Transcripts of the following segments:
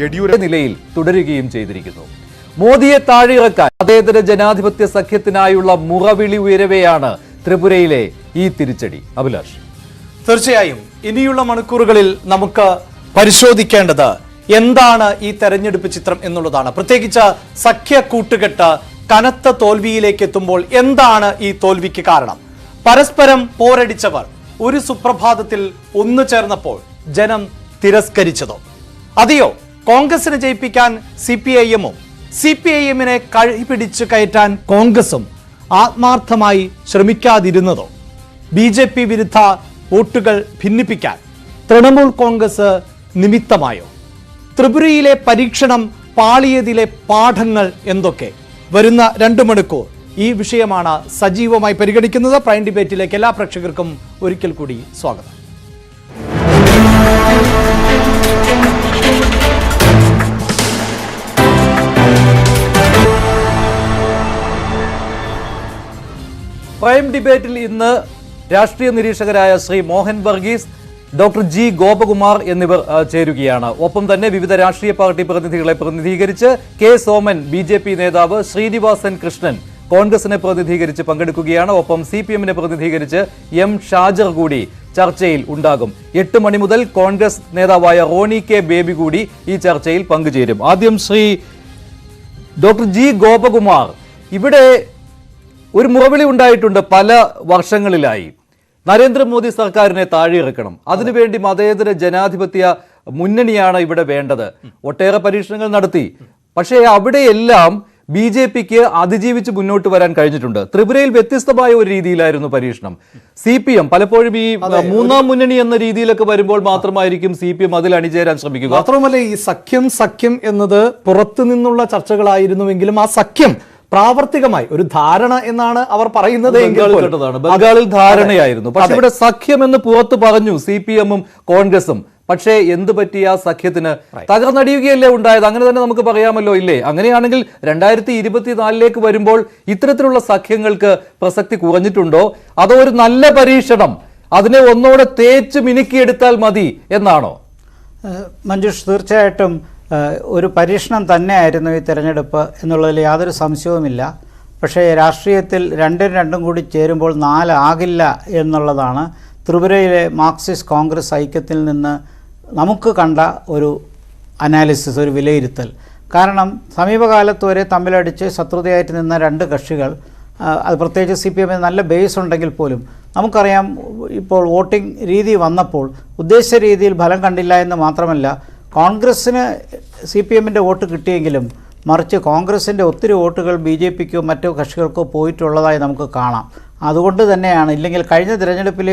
യെഡിയൂരപ്പ നിലയിൽ തുടരുകയും ചെയ്തിരിക്കുന്നു. മോദിയെ താഴെയിറക്കാൻ മതേതര ജനാധിപത്യ സഖ്യത്തിനായുള്ള മുറവിളി ഉയരവെയാണ് ത്രിപുരയിലെ ഈ തിരിച്ചടി. അഭിലാഷ്, തീർച്ചയായും ഇനിയുള്ള മണിക്കൂറുകളിൽ നമുക്ക് പരിശോധിക്കേണ്ടത് എന്താണ് ഈ തെരഞ്ഞെടുപ്പ് ചിത്രം എന്നുള്ളതാണ്. പ്രത്യേകിച്ച് സഖ്യ കൂട്ടുകെട്ട് കനത്ത തോൽവിയിലേക്ക് എത്തുമ്പോൾ എന്താണ് ഈ തോൽവിക്ക് കാരണം? പരസ്പരം പോരടിച്ചവർ ഒരു സുപ്രഭാതത്തിൽ ഒന്നു ചേർന്നപ്പോൾ ജനം തിരസ്കരിച്ചതോ? അതെയോ കോൺഗ്രസിനെ ജയിപ്പിക്കാൻ CPIM-ഉം CPIM-നെ കൈപിടിച്ച് കയറ്റാൻ കോൺഗ്രസും ആത്മാർത്ഥമായി ശ്രമിക്കാതിരുന്നതോ? BJP വിരുദ്ധ വോട്ടുകൾ ഭിന്നിപ്പിക്കാൻ തൃണമൂൽ കോൺഗ്രസ് നിമിത്തമായോ? ത്രിപുരയിലെ പരീക്ഷണം പാളിയതിലെ പാഠങ്ങൾ എന്തൊക്കെ? വരുന്ന 2 മണിക്കൂർ ഈ വിഷയമാണ് സജീവമായി പരിഗണിക്കുന്നത്. പ്രൈം ഡിബേറ്റിലേക്ക് എല്ലാ പ്രേക്ഷകർക്കും ഒരിക്കൽ കൂടി സ്വാഗതം. പ്രൈം ഡിബേറ്റിൽ ഇന്ന് രാഷ്ട്രീയ നിരീക്ഷകരായ ശ്രീ മോഹൻ വർഗീസ്, ഡോക്ടർ G ഗോപകുമാർ എന്നിവർ ചേരുകയാണ്. ഒപ്പം തന്നെ വിവിധ രാഷ്ട്രീയ പാർട്ടി പ്രതിനിധികളെ പ്രതിനിധീകരിച്ച് K സോമൻ BJP നേതാവ്, ശ്രീനിവാസൻ കൃഷ്ണൻ കോൺഗ്രസിനെ പ്രതിനിധീകരിച്ച് പങ്കെടുക്കുകയാണ്. ഒപ്പം CPM-നെ പ്രതിനിധീകരിച്ച് M ഷാജർ കൂടി ചർച്ചയിൽ ഉണ്ടാകും. 8 മണി മുതൽ കോൺഗ്രസ് നേതാവായ റോണി K ബേബി കൂടി ഈ ചർച്ചയിൽ പങ്കുചേരും. ആദ്യം ശ്രീ ഡോക്ടർ G ഗോപകുമാർ, ഇവിടെ ഒരു മുറവിളി ഉണ്ടായിട്ടുണ്ട് പല വർഷങ്ങളിലായി. നരേന്ദ്രമോദി സർക്കാരിനെ താഴെയിറക്കണം, അതിനുവേണ്ടി മതേതര ജനാധിപത്യ മുന്നണിയാണ് ഇവിടെ വേണ്ടത്. ഒട്ടേറെ പരീക്ഷണങ്ങൾ നടത്തി. പക്ഷേ അവിടെയെല്ലാം BJP-ക്ക് അതിജീവിച്ച് മുന്നോട്ട് വരാൻ കഴിഞ്ഞിട്ടുണ്ട്. ത്രിപുരയിൽ വ്യത്യസ്തമായ ഒരു രീതിയിലായിരുന്നു പരീക്ഷണം. CPM പലപ്പോഴും ഈ മൂന്നാം മുന്നണി എന്ന രീതിയിലൊക്കെ വരുമ്പോൾ മാത്രമായിരിക്കും CPM അതിൽ അണിചേരാൻ ശ്രമിക്കുക. മാത്രമല്ല ഈ സഖ്യം എന്നത് പുറത്തു നിന്നുള്ള ചർച്ചകളായിരുന്നുവെങ്കിലും ആ സഖ്യം പ്രാവർത്തികമായി ഒരു ധാരണ എന്നാണ് അവർ പറയുന്നത്. ബംഗാളിൽ ധാരണയായിരുന്നു. പക്ഷെ ഇവിടെ സഖ്യം എന്ന് പുറത്തു പറഞ്ഞു CPM-ഉം കോൺഗ്രസും. പക്ഷേ എന്ത് പറ്റി ആ സഖ്യത്തിന്? തകർന്നടിയുകയല്ലേ ഉണ്ടായത്? അങ്ങനെ തന്നെ നമുക്ക് പറയാമല്ലോ, ഇല്ലേ? അങ്ങനെയാണെങ്കിൽ 2024 വരുമ്പോൾ ഇത്തരത്തിലുള്ള സഖ്യങ്ങൾക്ക് പ്രസക്തി കുറഞ്ഞിട്ടുണ്ടോ? അതോ ഒരു നല്ല പരീക്ഷണം അതിനെ ഒന്നോടെ തേച്ച് മിനുക്കിയെടുത്താൽ മതി എന്നാണോ? മഞ്ജുഷ്, തീർച്ചയായിട്ടും ഒരു പരീക്ഷണം തന്നെയായിരുന്നു ഈ തെരഞ്ഞെടുപ്പ് എന്നുള്ളതിൽ യാതൊരു സംശയവുമില്ല. പക്ഷേ രാഷ്ട്രീയത്തിൽ രണ്ടും കൂടി ചേരുമ്പോൾ 4 ആകില്ല എന്നുള്ളതാണ് ത്രിപുരയിലെ മാർക്സിസ്റ്റ് കോൺഗ്രസ് ഐക്യത്തിൽ നിന്ന് നമുക്ക് കണ്ട ഒരു അനാലിസിസ്, ഒരു വിലയിരുത്തൽ. കാരണം സമീപകാലത്ത് വരെ തമ്മിലടിച്ച് ശത്രുതയായിട്ട് നിന്ന 2 കക്ഷികൾ, അത് പ്രത്യേകിച്ച് CPM നല്ല ബേസ് ഉണ്ടെങ്കിൽ പോലും നമുക്കറിയാം ഇപ്പോൾ വോട്ടിംഗ് രീതി വന്നപ്പോൾ ഉദ്ദേശിച്ച രീതിയിൽ ഫലം കണ്ടില്ല എന്ന് മാത്രമല്ല, കോൺഗ്രസ്സിന് CPM-ൻ്റെ വോട്ട് കിട്ടിയെങ്കിലും മറിച്ച് കോൺഗ്രസിൻ്റെ ഒത്തിരി വോട്ടുകൾ BJP-ക്കോ മറ്റോ കക്ഷികൾക്കോ പോയിട്ടുള്ളതായി നമുക്ക് കാണാം. അതുകൊണ്ട് തന്നെയാണ്, ഇല്ലെങ്കിൽ കഴിഞ്ഞ തിരഞ്ഞെടുപ്പിൽ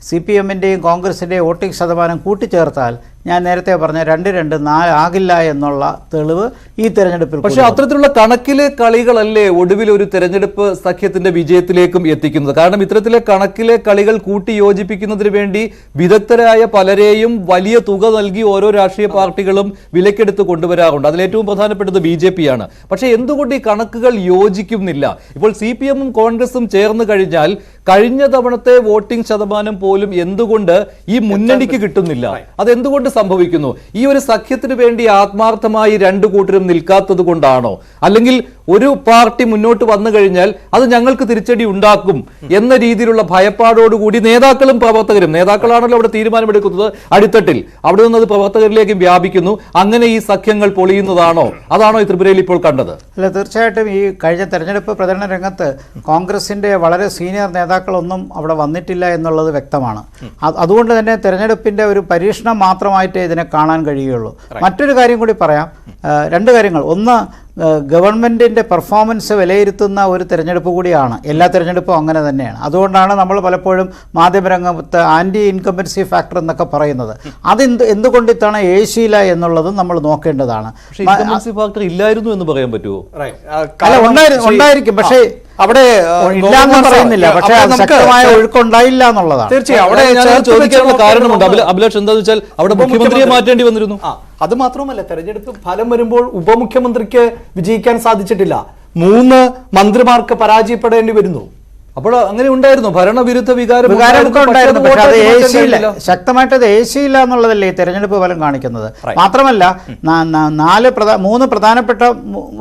CPM-ൻ്റെയും കോൺഗ്രസിൻ്റെയും വോട്ടിംഗ് ശതമാനം കൂട്ടിച്ചേർത്താൽ ഞാൻ നേരത്തെ പറഞ്ഞ 4 ആകില്ല എന്നുള്ള തെളിവ് ഈ തെരഞ്ഞെടുപ്പിൽ. പക്ഷേ അത്തരത്തിലുള്ള കണക്കിലെ കളികളല്ലേ ഒടുവിൽ ഒരു തെരഞ്ഞെടുപ്പ് സഖ്യത്തിന്റെ വിജയത്തിലേക്കും എത്തിക്കുന്നത്? കാരണം ഇത്തരത്തിലെ കണക്കിലെ കളികൾ കൂട്ടി യോജിപ്പിക്കുന്നതിന് വേണ്ടി വിദഗ്ധരായ പലരെയും വലിയ തുക നൽകി ഓരോ രാഷ്ട്രീയ പാർട്ടികളും വിലക്കെടുത്ത് കൊണ്ടുവരാറുണ്ട്. അതിലേറ്റവും പ്രധാനപ്പെട്ടത് BJP-യാണ്. പക്ഷേ എന്തുകൊണ്ട് ഈ കണക്കുകൾ യോജിക്കുന്നില്ല? ഇപ്പോൾ CPM-ഉം കോൺഗ്രസും ചേർന്ന് കഴിഞ്ഞാൽ കഴിഞ്ഞ തവണത്തെ വോട്ടിംഗ് ശതമാനം പോലും എന്തുകൊണ്ട് ഈ മുന്നണിക്ക് കിട്ടുന്നില്ല? അതെന്തുകൊണ്ട് സംഭവിക്കുന്നു? ഈ ഒരു സഖ്യത്തിന് വേണ്ടി ആത്മാർത്ഥമായി 2 കൂട്ടരും നിൽക്കാത്തത് കൊണ്ടാണോ? അല്ലെങ്കിൽ ഒരു പാർട്ടി മുന്നോട്ട് വന്നു കഴിഞ്ഞാൽ അത് ഞങ്ങൾക്ക് തിരിച്ചടി ഉണ്ടാക്കും എന്ന രീതിയിലുള്ള ഭയപ്പാടോടുകൂടി നേതാക്കളും പ്രവർത്തകരും, നേതാക്കളാണല്ലോ അവിടെ തീരുമാനമെടുക്കുന്നത് അടിത്തട്ടിൽ, അവിടെ നിന്ന് അത് പ്രവർത്തകരിലേക്കും വ്യാപിക്കുന്നു. അങ്ങനെ ഈ സഖ്യങ്ങൾ പൊളിയുന്നതാണോ? അതാണോ ഈ ത്രിപുരയിൽ ഇപ്പോൾ കണ്ടത്? അല്ല, തീർച്ചയായിട്ടും ഈ കഴിഞ്ഞ തെരഞ്ഞെടുപ്പ് പ്രചരണ രംഗത്ത് കോൺഗ്രസിൻ്റെ വളരെ സീനിയർ നേതാക്കളൊന്നും അവിടെ വന്നിട്ടില്ല എന്നുള്ളത് വ്യക്തമാണ്. അതുകൊണ്ട് തന്നെ തെരഞ്ഞെടുപ്പിൻ്റെ ഒരു പരീക്ഷണം മാത്രമായിട്ട് ഇതിനെ കാണാൻ കഴിയുള്ളൂ. മറ്റൊരു കാര്യം കൂടി പറയാം, 2 കാര്യങ്ങൾ. ഒന്ന്, ഗവൺമെൻറ്റിൻ്റെ പെർഫോമൻസ് വിലയിരുത്തുന്ന ഒരു തിരഞ്ഞെടുപ്പ് കൂടിയാണ്. എല്ലാ തിരഞ്ഞെടുപ്പും അങ്ങനെ തന്നെയാണ്. അതുകൊണ്ടാണ് നമ്മൾ പലപ്പോഴും മാധ്യമരംഗത്ത് ആൻറ്റി ഇൻകംബൻസി ഫാക്ടർ എന്നൊക്കെ പറയുന്നത്. എന്തുകൊണ്ട് ഇത്തവണ ഏശിയില്ല എന്നുള്ളതും നമ്മൾ നോക്കേണ്ടതാണ്. ഫാക്ടർ ഇല്ലായിരുന്നു എന്ന് പറയാൻ പറ്റുമോ? അല്ല, ഉണ്ടായിരിക്കും, പക്ഷേ അവിടെ ഇല്ലാന്ന് പറയുന്നില്ല. പക്ഷേ ശക്തമായ ഒഴുക്കുണ്ടായില്ല എന്നുള്ളതാണ്. തീർച്ചയായും അവിടെ ചോദിക്കാനുള്ള കാരണമുണ്ട്. അഭിലാഷ്, എന്താണെന്ന് വെച്ചാൽ അവിടെ മുഖ്യമന്ത്രിയെ മാറ്റേണ്ടി വന്നിരുന്നു. അത് മാത്രമല്ല, തെരഞ്ഞെടുപ്പ് ഫലം വരുമ്പോൾ ഉപമുഖ്യമന്ത്രിക്ക് വിജയിക്കാൻ സാധിച്ചിട്ടില്ല. 3 മന്ത്രിമാർക്ക് പരാജയപ്പെടേണ്ടി വരുന്നു. അപ്പോൾ അങ്ങനെ ഉണ്ടായിരുന്നു ഭരണവിരുദ്ധ വികാരം വികാരമൊക്കെ ഉണ്ടായിരുന്നു. പക്ഷെ അത് ഏശിയില്ല, കഴിയില്ല. ശക്തമായിട്ട് അത് ഏശിയില്ല എന്നുള്ളതല്ലേ ഈ തെരഞ്ഞെടുപ്പ് ഫലം കാണിക്കുന്നത്. മാത്രമല്ല മൂന്ന് പ്രധാനപ്പെട്ട,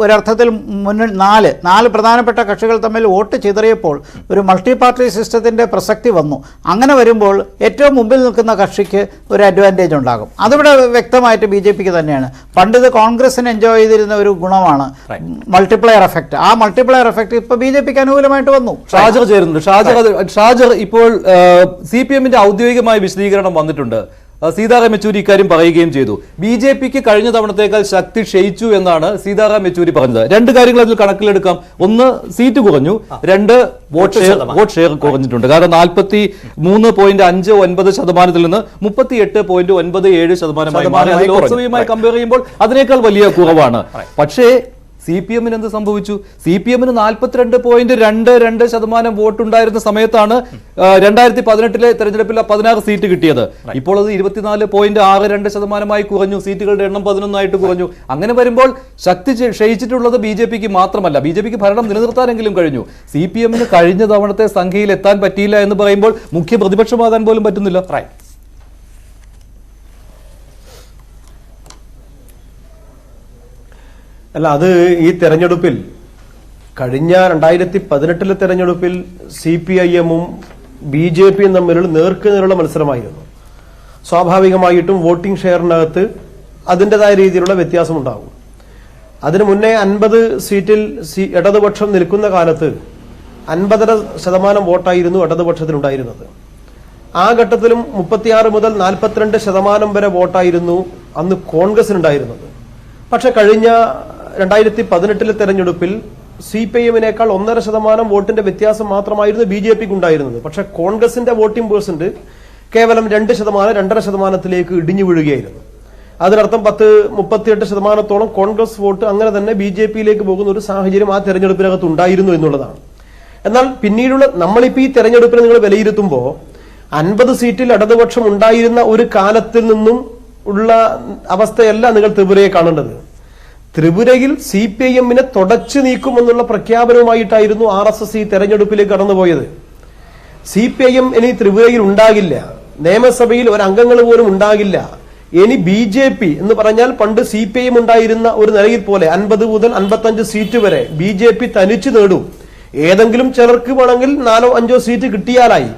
ഒരർത്ഥത്തിൽ മുന്നിൽ നാല് പ്രധാനപ്പെട്ട കക്ഷികൾ തമ്മിൽ വോട്ട് ചിതറിയപ്പോൾ ഒരു മൾട്ടി പാർട്ടി സിസ്റ്റത്തിന്റെ പ്രസക്തി വന്നു. അങ്ങനെ വരുമ്പോൾ ഏറ്റവും മുമ്പിൽ നിൽക്കുന്ന കക്ഷിക്ക് ഒരു അഡ്വാൻറ്റേജ് ഉണ്ടാകും. അതിവിടെ വ്യക്തമായിട്ട് BJPക്ക് തന്നെയാണ്. പണ്ട് ഇത് കോൺഗ്രസിന് എൻജോയ് ചെയ്തിരുന്ന ഒരു ഗുണമാണ് മൾട്ടിപ്ലയർ എഫക്ട്. ആ മൾട്ടിപ്ലയർ എഫക്ട് ഇപ്പൊ BJPക്ക് അനുകൂലമായിട്ട് വന്നു. ചേരുന്നുണ്ട് ഷാജർ. ഇപ്പോൾ CPM-ന്റെ ഔദ്യോഗികമായ വിശദീകരണം വന്നിട്ടുണ്ട്. സീതാറാം യെച്ചൂരി ഇക്കാര്യം പറയുകയും ചെയ്തു. BJPക്ക് കഴിഞ്ഞ തവണത്തേക്കാൾ ശക്തി ക്ഷയിച്ചു എന്നാണ് സീതാറാം യെച്ചൂരി പറഞ്ഞത്. രണ്ട് കാര്യങ്ങൾ അതിൽ കണക്കിലെടുക്കാം. ഒന്ന്, സീറ്റ് കുറഞ്ഞു. രണ്ട്, വോട്ട് ഷെയർ കുറഞ്ഞിട്ടുണ്ട്. കാരണം 43.59% നിന്ന് 38.97% ലോക്സഭയുമായി കമ്പയർ ചെയ്യുമ്പോൾ അതിനേക്കാൾ വലിയ കുറവാണ്. പക്ഷേ CPM-ന് എന്ത് സംഭവിച്ചു? CPM-ന് 42.22% വോട്ടുണ്ടായിരുന്ന സമയത്താണ് 2018 തെരഞ്ഞെടുപ്പിൽ 16 സീറ്റ് കിട്ടിയത്. ഇപ്പോൾ അത് 24.62% കുറഞ്ഞു. സീറ്റുകളുടെ എണ്ണം 11 കുറഞ്ഞു. അങ്ങനെ വരുമ്പോൾ ശക്തി ക്ഷയിച്ചിട്ടുള്ളത് BJPക്ക് മാത്രമല്ല, BJPക്ക് ഭരണം നിലനിർത്താനെങ്കിലും കഴിഞ്ഞു. CPM-ന് കഴിഞ്ഞ തവണത്തെ സംഖ്യയിൽ എത്താൻ പറ്റിയില്ല എന്ന് പറയുമ്പോൾ മുഖ്യ പ്രതിപക്ഷമാകാൻ പോലും പറ്റുന്നില്ല. അല്ല, അത് ഈ തെരഞ്ഞെടുപ്പിൽ കഴിഞ്ഞ 2018 തെരഞ്ഞെടുപ്പിൽ CPIM-ഉം BJPയും തമ്മിലുള്ള നേർക്കുനേരുള്ള മത്സരമായിരുന്നു. സ്വാഭാവികമായിട്ടും വോട്ടിംഗ് ഷെയറിനകത്ത് അതിൻ്റെതായ രീതിയിലുള്ള വ്യത്യാസമുണ്ടാകും. അതിനു മുന്നേ 50 സീറ്റിൽ ഇടതുപക്ഷം നിൽക്കുന്ന കാലത്ത് 50% വോട്ടായിരുന്നു ഇടതുപക്ഷത്തിനുണ്ടായിരുന്നത്. ആ ഘട്ടത്തിലും 36 മുതൽ 42% വരെ വോട്ടായിരുന്നു അന്ന് കോൺഗ്രസിനുണ്ടായിരുന്നത്. പക്ഷെ കഴിഞ്ഞ 2018 തെരഞ്ഞെടുപ്പിൽ CPIM-നേക്കാൾ 1.5% വോട്ടിന്റെ വ്യത്യാസം മാത്രമായിരുന്നു BJPക്ക് ഉണ്ടായിരുന്നത്. പക്ഷെ കോൺഗ്രസിന്റെ വോട്ടിംഗ് പേഴ്സന്റ് കേവലം 2%, 2.5%-ത്തിലേക്ക് ഇടിഞ്ഞു വീഴുകയായിരുന്നു. അതിനർത്ഥം 38% കോൺഗ്രസ് വോട്ട് അങ്ങനെ തന്നെ BJPയിലേക്ക് പോകുന്ന ഒരു സാഹചര്യം ആ തെരഞ്ഞെടുപ്പിനകത്ത് ഉണ്ടായിരുന്നു എന്നുള്ളതാണ്. എന്നാൽ പിന്നീടുള്ള നമ്മളിപ്പോൾ ഈ തെരഞ്ഞെടുപ്പിനെ നിങ്ങൾ വിലയിരുത്തുമ്പോൾ 50 സീറ്റിൽ ഇടതുപക്ഷം ഉണ്ടായിരുന്ന ഒരു കാലത്തിൽ നിന്നും ഉള്ള അവസ്ഥയല്ല നിങ്ങൾ ത്രിപുരയെ കാണേണ്ടത്. ത്രിപുരയിൽ CPIM-നെ തുടച്ചു നീക്കുമെന്നുള്ള പ്രഖ്യാപനവുമായിട്ടായിരുന്നു RSS ഈ തെരഞ്ഞെടുപ്പിലേക്ക് കടന്നുപോയത്. CPIM ഇനി ത്രിപുരയിൽ ഉണ്ടാകില്ല, നിയമസഭയിൽ ഒരു അംഗങ്ങൾ പോലും ഉണ്ടാകില്ല. ഇനി BJP എന്ന് പറഞ്ഞാൽ പണ്ട് CPIM ഉണ്ടായിരുന്ന ഒരു നിലയിൽ പോലെ 50 മുതൽ 55 സീറ്റ് വരെ BJP തനിച്ചു നേടും. ഏതെങ്കിലും ചിലർക്ക് വേണമെങ്കിൽ 4-5 സീറ്റ് കിട്ടിയാലായി.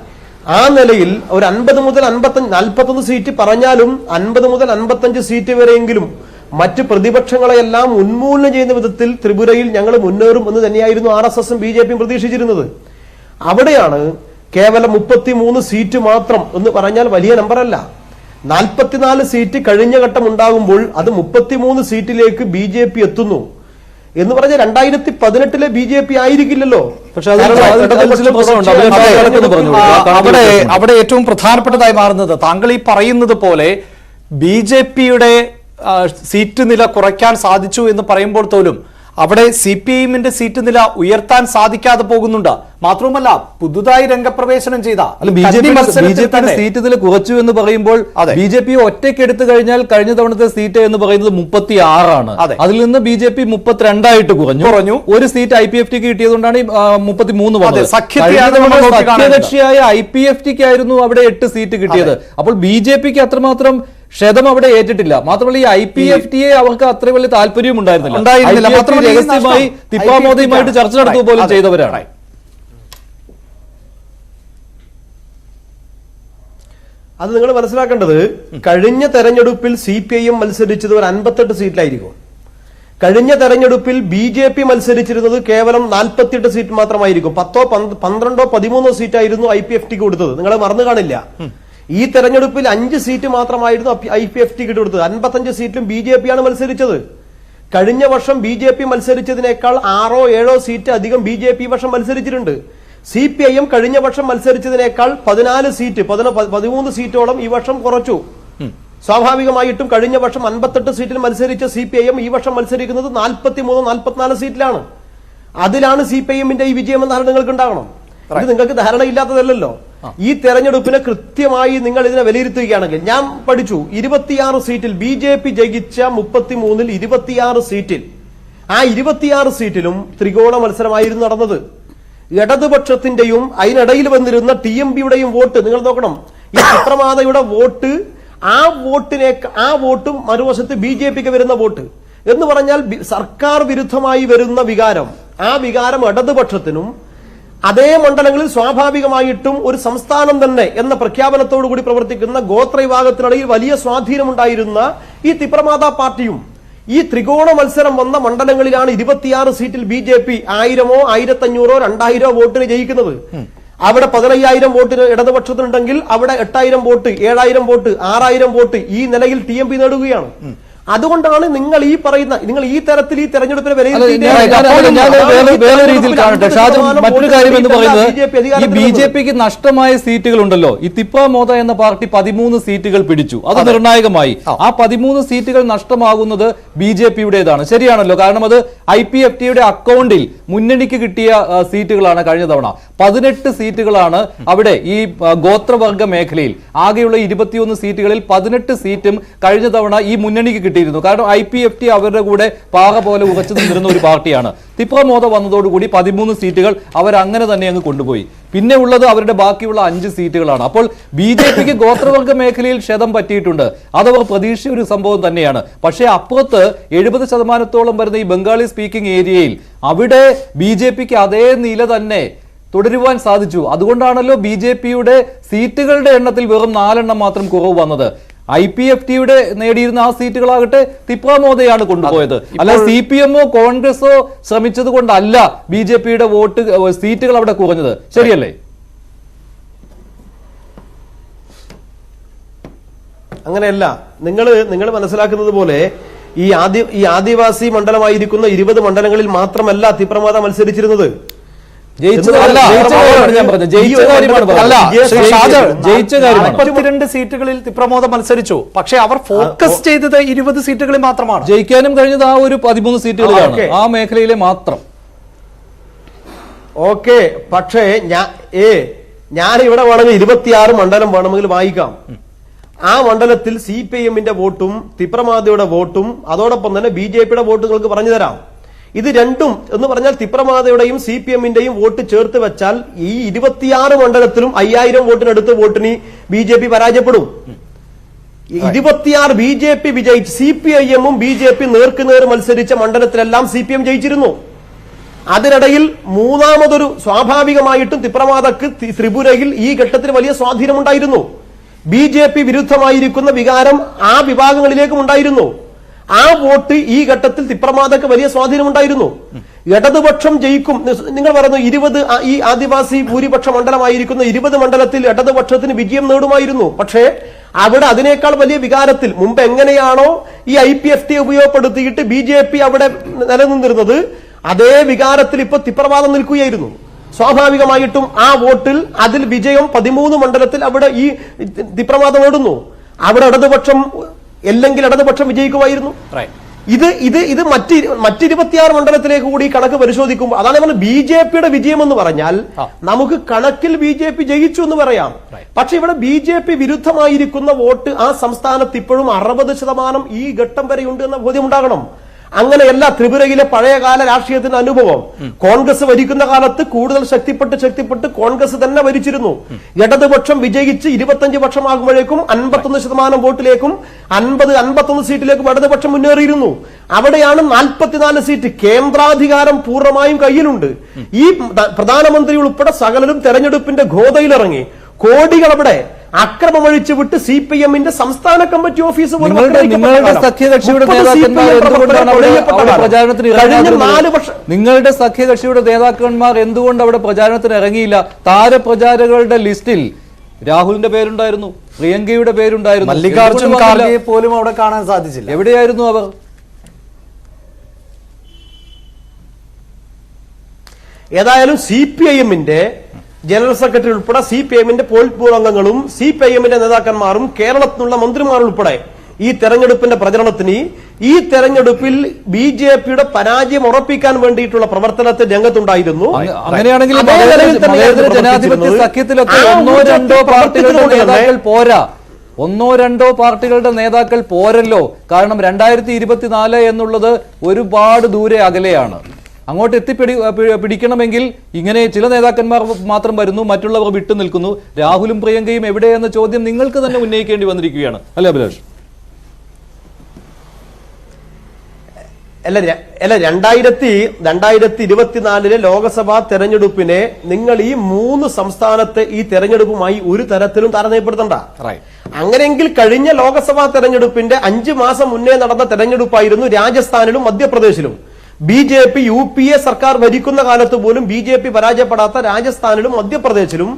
ആ നിലയിൽ ഒരു 50 മുതൽ 41 സീറ്റ് പറഞ്ഞാലും 50 മുതൽ 55 സീറ്റ് വരെയെങ്കിലും മറ്റ് പ്രതിപക്ഷങ്ങളെയെല്ലാം ഉന്മൂലനം ചെയ്യുന്ന വിധത്തിൽ ത്രിപുരയിൽ ഞങ്ങൾ മുന്നേറും എന്ന് തന്നെയായിരുന്നു RSS-ഉം BJP-യും പ്രതീക്ഷിച്ചിരുന്നത്. അവിടെയാണ് കേവലം 33 സീറ്റ് മാത്രം എന്ന് പറഞ്ഞാൽ വലിയ നമ്പറല്ല. 44 സീറ്റ് കഴിഞ്ഞ ഘട്ടം ഉണ്ടാകുമ്പോൾ അത് 33 സീറ്റിലേക്ക് BJP എത്തുന്നു എന്ന് പറഞ്ഞാൽ 2018 BJP ആയിരിക്കില്ലല്ലോ. പക്ഷെ അവിടെ ഏറ്റവും പ്രധാനപ്പെട്ടതായി മാറുന്നത് താങ്കൾ ഈ പറയുന്നത് പോലെ BJP-യുടെ സീറ്റ് നില കുറയ്ക്കാൻ സാധിച്ചു എന്ന് പറയുമ്പോൾ പോലും അവിടെ CPIM-ന്റെ സീറ്റ് നില ഉയർത്താൻ സാധിക്കാതെ പോകുന്നുണ്ട്. മാത്രവുമല്ല, പുതുതായി രംഗപ്രവേശനം ചെയ്ത BJP സീറ്റ് നില കുറച്ചു എന്ന് പറയുമ്പോൾ BJP ഒറ്റയ്ക്ക് എടുത്തു കഴിഞ്ഞാൽ കഴിഞ്ഞ തവണത്തെ സീറ്റ് എന്ന് പറയുന്നത് 36 അതിൽ നിന്ന് BJP 32 കുറഞ്ഞു. ഒരു സീറ്റ് IPFT-ക്ക് കിട്ടിയതുകൊണ്ടാണ് 33 വന്നത്. സഖ്യകക്ഷിയായ IPFT-ക്ക് ആയിരുന്നു അവിടെ 8 സീറ്റ് കിട്ടിയത്. അപ്പോൾ BJP-ക്ക് അത്രമാത്രം ക്ഷതം അവിടെ ഏറ്റിട്ടില്ല. മാത്രമല്ല, ഈ IPFT-യെ അവർക്ക് അത്ര വലിയ താല്പര്യവും ഉണ്ടായിരുന്നില്ല. രഹസ്യമായി തിപ്പാമോദിയുമായിട്ട് ചർച്ച നടത്തുക പോലും ചെയ്തവരാണ്. അത് നിങ്ങൾ മനസ്സിലാക്കേണ്ടത്, കഴിഞ്ഞ തെരഞ്ഞെടുപ്പിൽ CPIM മത്സരിച്ചത് ഒരു 58 സീറ്റിലായിരിക്കും. കഴിഞ്ഞ തെരഞ്ഞെടുപ്പിൽ BJP മത്സരിച്ചിരുന്നത് കേവലം 48 സീറ്റ് മാത്രമായിരിക്കും. 10, 12, 13 സീറ്റായിരുന്നു IPFT-ക്ക് കൊടുത്തത്. നിങ്ങൾ മറന്നു കാണില്ല. ഈ തെരഞ്ഞെടുപ്പിൽ 5 സീറ്റ് മാത്രമായിരുന്നു IPFT-ക്ക് കൊടുത്തത്. 55 സീറ്റിലും BJP-യാണ് മത്സരിച്ചത്. കഴിഞ്ഞ വർഷം BJP മത്സരിച്ചതിനേക്കാൾ 6-7 സീറ്റ് അധികം BJP വർഷം മത്സരിച്ചിട്ടുണ്ട്. CPIM കഴിഞ്ഞ വർഷം മത്സരിച്ചതിനേക്കാൾ 14 സീറ്റ് 13 സീറ്റോളം ഈ വർഷം കുറച്ചു. സ്വാഭാവികമായിട്ടും കഴിഞ്ഞ വർഷം 58 സീറ്റിൽ മത്സരിച്ച CPIM ഈ വർഷം മത്സരിക്കുന്നത് 43-44 സീറ്റിലാണ്. അതിലാണ് CPIM-ന്റെ ഈ വിജയം എന്ന ധാരണ നിങ്ങൾക്ക് ഉണ്ടാകണം. ഇത് നിങ്ങൾക്ക് ധാരണയില്ലാത്തതല്ലോ. ഈ തെരഞ്ഞെടുപ്പിനെ കൃത്യമായി നിങ്ങൾ ഇതിനെ വിലയിരുത്തുകയാണെങ്കിൽ, ഞാൻ പഠിച്ചു 26 സീറ്റിൽ BJP ജയിച്ച 33-ൽ 26 സീറ്റിൽ ആ 26 സീറ്റിലും ത്രികോണ മത്സരമായിരുന്നു നടന്നത്. ഇടതുപക്ഷത്തിന്റെയും അതിനിടയിൽ വന്നിരുന്ന TMPയുടെയും വോട്ട് നിങ്ങൾ നോക്കണം. ഈ ചിത്രമാതയുടെ വോട്ട്, ആ വോട്ടും മറുവശത്ത് BJPക്ക് വരുന്ന വോട്ട് എന്ന് പറഞ്ഞാൽ സർക്കാർ വിരുദ്ധമായി വരുന്ന വികാരം, ആ വികാരം ഇടതുപക്ഷത്തിനും അതേ മണ്ഡലങ്ങളിൽ സ്വാഭാവികമായിട്ടും ഒരു സംസ്ഥാനം തന്നെ എന്ന പ്രഖ്യാപനത്തോടു കൂടി പ്രവർത്തിക്കുന്ന ഗോത്ര വിഭാഗത്തിനിടയിൽ വലിയ സ്വാധീനമുണ്ടായിരുന്ന ഈ തിപ്രമാതാ പാർട്ടിയും ഈ ത്രികോണ മത്സരം വന്ന മണ്ഡലങ്ങളിലാണ് 26 സീറ്റിൽ BJP 1000-ഓ 1500-ഓ 2000-ഓ വോട്ടിന് ജയിക്കുന്നത്. അവിടെ 15000 വോട്ടിന് ഇടതുപക്ഷത്തിനുണ്ടെങ്കിൽ അവിടെ 8000 വോട്ട്, 7000 വോട്ട്, 6000 വോട്ട് ഈ നിലയിൽ TMP നേടുകയാണ്. അതുകൊണ്ടാണ് നിങ്ങൾ ഈ പറയുന്ന, നിങ്ങൾ ഈ തരത്തിൽ ഈ തെരഞ്ഞെടുപ്പിനെ മറ്റൊരു കാര്യം എന്ന് പറയുന്നത് ഈ BJPക്ക് നഷ്ടമായ സീറ്റുകൾ ഉണ്ടല്ലോ. ഈ തിപ്രമോദ എന്ന പാർട്ടി 13 സീറ്റുകൾ പിടിച്ചു, അത് നിർണായകമായി. ആ 13 സീറ്റുകൾ നഷ്ടമാകുന്നത് BJPയുടേതാണ്, ശരിയാണല്ലോ. കാരണം അത് IPFTയുടെ അക്കൗണ്ടിൽ മുന്നണിക്ക് കിട്ടിയ സീറ്റുകളാണ്. കഴിഞ്ഞ തവണ 18 സീറ്റുകളാണ് അവിടെ ഈ ഗോത്രവർഗ മേഖലയിൽ. ആകെയുള്ള 21 സീറ്റുകളിൽ 18 സീറ്റും കഴിഞ്ഞ തവണ ഈ മുന്നണിക്ക് കിട്ടിയിരുന്നു. കാരണം IPFT അവരുടെ കൂടെ പാറ പോലെ ഉറച്ചു നിന്നിരുന്ന ഒരു പാർട്ടിയാണ്. തിപ്രമോദ വന്നതോടുകൂടി 13 സീറ്റുകൾ അവർ അങ്ങനെ തന്നെ അങ്ങ് കൊണ്ടുപോയി. പിന്നെ ഉള്ളത് അവരുടെ ബാക്കിയുള്ള 5 സീറ്റുകളാണ്. അപ്പോൾ BJPക്ക് ഗോത്രവർഗ മേഖലയിൽ ക്ഷതം പറ്റിയിട്ടുണ്ട്. അതവർ പ്രതീക്ഷിച്ച ഒരു സംഭവം തന്നെയാണ്. പക്ഷേ അപ്പുറത്ത് 70% വരുന്ന ഈ ബംഗാളി സ്പീക്കിംഗ് ഏരിയയിൽ അവിടെ BJPക്ക് അതേ നില തന്നെ തുടരുവാൻ സാധിച്ചു. അതുകൊണ്ടാണല്ലോ BJPയുടെ സീറ്റുകളുടെ എണ്ണത്തിൽ വെറും 4 എണ്ണം മാത്രം കുറവ് വന്നത്. IPFTയുടെ നേടിയിരുന്ന ആ സീറ്റുകളാകട്ടെ തിപ്രമോദയാണ് കൊണ്ടുപോയത്. അല്ല CPMോ കോൺഗ്രസോ ശ്രമിച്ചത് കൊണ്ടല്ല BJPയുടെ സീറ്റുകൾ അവിടെ കുറഞ്ഞത്, ശരിയല്ലേ? അങ്ങനെയല്ല. നിങ്ങൾ മനസ്സിലാക്കുന്നത് പോലെ ഈ ആദിവാസി മണ്ഡലമായിരിക്കുന്ന 20 മണ്ഡലങ്ങളിൽ മാത്രമല്ല തിപ്രമോദ മത്സരിച്ചിരുന്നത്. ജയിച്ച കാര്യമാണ്. 42 സീറ്റുകളിൽ തിപ്രമോദ മത്സരിച്ചു. പക്ഷേ അവർ ഫോക്കസ് ചെയ്തത് 20 സീറ്റുകളിൽ മാത്രമാണ്. ജയിക്കാനും കഴിഞ്ഞത് ആ ഒരു 13 സീറ്റുകളിലാണ്, ആ മേഖലയിലെ മാത്രം. ഓക്കെ, പക്ഷേ ഞാൻ ഇവിടെ വേണമെങ്കിൽ 26 മണ്ഡലം വേണമെങ്കിൽ വായിക്കാം. ആ മണ്ഡലത്തിൽ CPIMന്റെ വോട്ടും തിപ്രമാതയുടെ വോട്ടും അതോടൊപ്പം തന്നെ BJPയുടെ വോട്ട് നിങ്ങൾക്ക് പറഞ്ഞു തരാം. ഇത് രണ്ടും എന്ന് പറഞ്ഞാൽ തിപ്രമാതയുടെയും CPIMന്റെയും വോട്ട് ചേർത്ത് വെച്ചാൽ ഈ 26 മണ്ഡലത്തിലും 5000 വോട്ടിനടുത്ത് വോട്ടിന് BJP പരാജയപ്പെടും. 26 BJP വിജയിച്ച് CPIMും BJP നേർക്കുനേർ മത്സരിച്ച മണ്ഡലത്തിലെല്ലാം CPM ജയിച്ചിരുന്നു. അതിനിടയിൽ മൂന്നാമതൊരു സ്വാഭാവികമായിട്ടും തിപ്രമാതക്ക് ത്രിപുരയിൽ ഈ ഘട്ടത്തിൽ വലിയ സ്വാധീനമുണ്ടായിരുന്നു. BJP വിരുദ്ധമായിരിക്കുന്ന വികാരം ആ വിഭാഗങ്ങളിലേക്കും ഉണ്ടായിരുന്നു. ആ വോട്ട് ഈ ഘട്ടത്തിൽ തിപ്രമാതക്ക് വലിയ സ്വാധീനമുണ്ടായിരുന്നു. ഇടതുപക്ഷം ജയിക്കും. നിങ്ങൾ പറഞ്ഞു 20 ഈ ആദിവാസി ഭൂരിപക്ഷ മണ്ഡലമായിരിക്കുന്ന 20 മണ്ഡലത്തിൽ ഇടതുപക്ഷത്തിന് വിജയം നേടുമായിരുന്നു. പക്ഷേ അവിടെ അതിനേക്കാൾ വലിയ വികാരത്തിൽ മുമ്പ് എങ്ങനെയാണോ ഈ IPFT ഉപയോഗപ്പെടുത്തിയിട്ട് BJP അവിടെ നിലനിന്നിരുന്നത്, അതേ വികാരത്തിൽ ഇപ്പൊ തിപ്രമാതം നിൽക്കുകയായിരുന്നു. സ്വാഭാവികമായിട്ടും ആ വോട്ടിൽ അതിൽ വിജയം 13 മണ്ഡലത്തിൽ അവിടെ ഈ തിപ്രമാതം നേടുന്നു. അവിടെ ഇടതുപക്ഷം അല്ലെങ്കിൽ ഇടതുപക്ഷം വിജയിക്കുമായിരുന്നു. ഇത് മറ്റ് 26 മണ്ഡലത്തിലേക്ക് കൂടി കണക്ക് പരിശോധിക്കുമ്പോൾ അതാണ് നമ്മൾ BJPയുടെ വിജയം എന്ന് പറഞ്ഞാൽ നമുക്ക് കണക്കിൽ BJP ജയിച്ചു എന്ന് പറയാം. പക്ഷെ ഇവിടെ BJP വിരുദ്ധമായിരിക്കുന്ന വോട്ട് ആ സംസ്ഥാനത്ത് ഇപ്പോഴും 60% ഈ ഘട്ടം വരെയുണ്ട് എന്ന ബോധ്യം ഉണ്ടാകണം. അങ്ങനെയല്ല ത്രിപുരയിലെ പഴയകാല രാഷ്ട്രീയത്തിന്റെ അനുഭവം. കോൺഗ്രസ് ഭരിക്കുന്ന കാലത്ത് കൂടുതൽ ശക്തിപ്പെട്ട് കോൺഗ്രസ് തന്നെ ഭരിച്ചിരുന്നു. ഇടതുപക്ഷം വിജയിച്ച് 25 വർഷമാകുമ്പോഴേക്കും 51% വോട്ടിലേക്കും 50-51 സീറ്റിലേക്കും ഇടതുപക്ഷം മുന്നേറിയിരുന്നു. അവിടെയാണ് 44 സീറ്റ്. കേന്ദ്രാധികാരം പൂർണ്ണമായും കയ്യിലുണ്ട്. ഈ പ്രധാനമന്ത്രി ഉൾപ്പെടെ സകലരും തെരഞ്ഞെടുപ്പിന്റെ ഗോതയിലിറങ്ങി. കോടികൾ അവിടെ അക്രമമഴിച്ചു വിട്ട് CPIMന്റെ സംസ്ഥാന കമ്മിറ്റി ഓഫീസ് നിങ്ങളുടെ സഖ്യകക്ഷിയുടെ നേതാക്കന്മാർ എന്തുകൊണ്ട് അവിടെ പ്രചാരണത്തിന് ഇറങ്ങിയില്ല? താരപ്രചാരകരുടെ ലിസ്റ്റിൽ രാഹുലിന്റെ പേരുണ്ടായിരുന്നു, പ്രിയങ്കയുടെ പേരുണ്ടായിരുന്നു, മല്ലികാർജുൻ ഖാർഗെ പോലും അവിടെ കാണാൻ സാധിച്ചില്ല. എവിടെയായിരുന്നു അവർ? ഏതായാലും CPIMന്റെ ജനറൽ സെക്രട്ടറി ഉൾപ്പെടെ CPIMന്റെ പോളിറ്റ് ബ്യൂറോ അംഗങ്ങളും CPIMന്റെ നേതാക്കന്മാരും കേരളത്തിലുള്ള മന്ത്രിമാർ ഉൾപ്പെടെ ഈ തെരഞ്ഞെടുപ്പിന്റെ പ്രചരണത്തിന് ഈ തെരഞ്ഞെടുപ്പിൽ BJPയുടെ പരാജയം ഉറപ്പിക്കാൻ വേണ്ടിയിട്ടുള്ള പ്രവർത്തനത്തിൽ രംഗത്തുണ്ടായിരുന്നു. അങ്ങനെയാണെങ്കിൽ ജനാധിപത്യ സഖ്യത്തിലൊക്കെ ഒന്നോ രണ്ടോ പാർട്ടികളുടെ നേതാക്കൾ പോരല്ലോ. കാരണം 2024 എന്നുള്ളത് ഒരുപാട് ദൂരെ അകലെയാണ്. അങ്ങോട്ട് പിടിക്കണമെങ്കിൽ ഇങ്ങനെ ചില നേതാക്കന്മാർ മാത്രം വരുന്നു, മറ്റുള്ളവർ വിട്ടു നിൽക്കുന്നു. രാഹുലും പ്രിയങ്കയും എവിടെയെന്ന ചോദ്യം നിങ്ങൾക്ക് തന്നെ ഉന്നയിക്കേണ്ടി വന്നിരിക്കുകയാണ് അല്ലേ അഭിലാഷ്? അല്ല 2024 ലോക്സഭാ തെരഞ്ഞെടുപ്പിനെ നിങ്ങൾ ഈ 3 സംസ്ഥാനത്തെ ഈ തെരഞ്ഞെടുപ്പുമായി ഒരു തരത്തിലും താരതമ്യപ്പെടുത്തണ്ട. അങ്ങനെയെങ്കിൽ കഴിഞ്ഞ ലോക്സഭാ തെരഞ്ഞെടുപ്പിന്റെ 5 മാസം മുന്നേ നടന്ന തെരഞ്ഞെടുപ്പായിരുന്നു രാജസ്ഥാനിലും മധ്യപ്രദേശിലും. BJP UPA സർക്കാർ ഭരിക്കുന്ന കാലത്ത് പോലും BJP പരാജയപ്പെടാത്ത രാജസ്ഥാനിലും മധ്യപ്രദേശിലും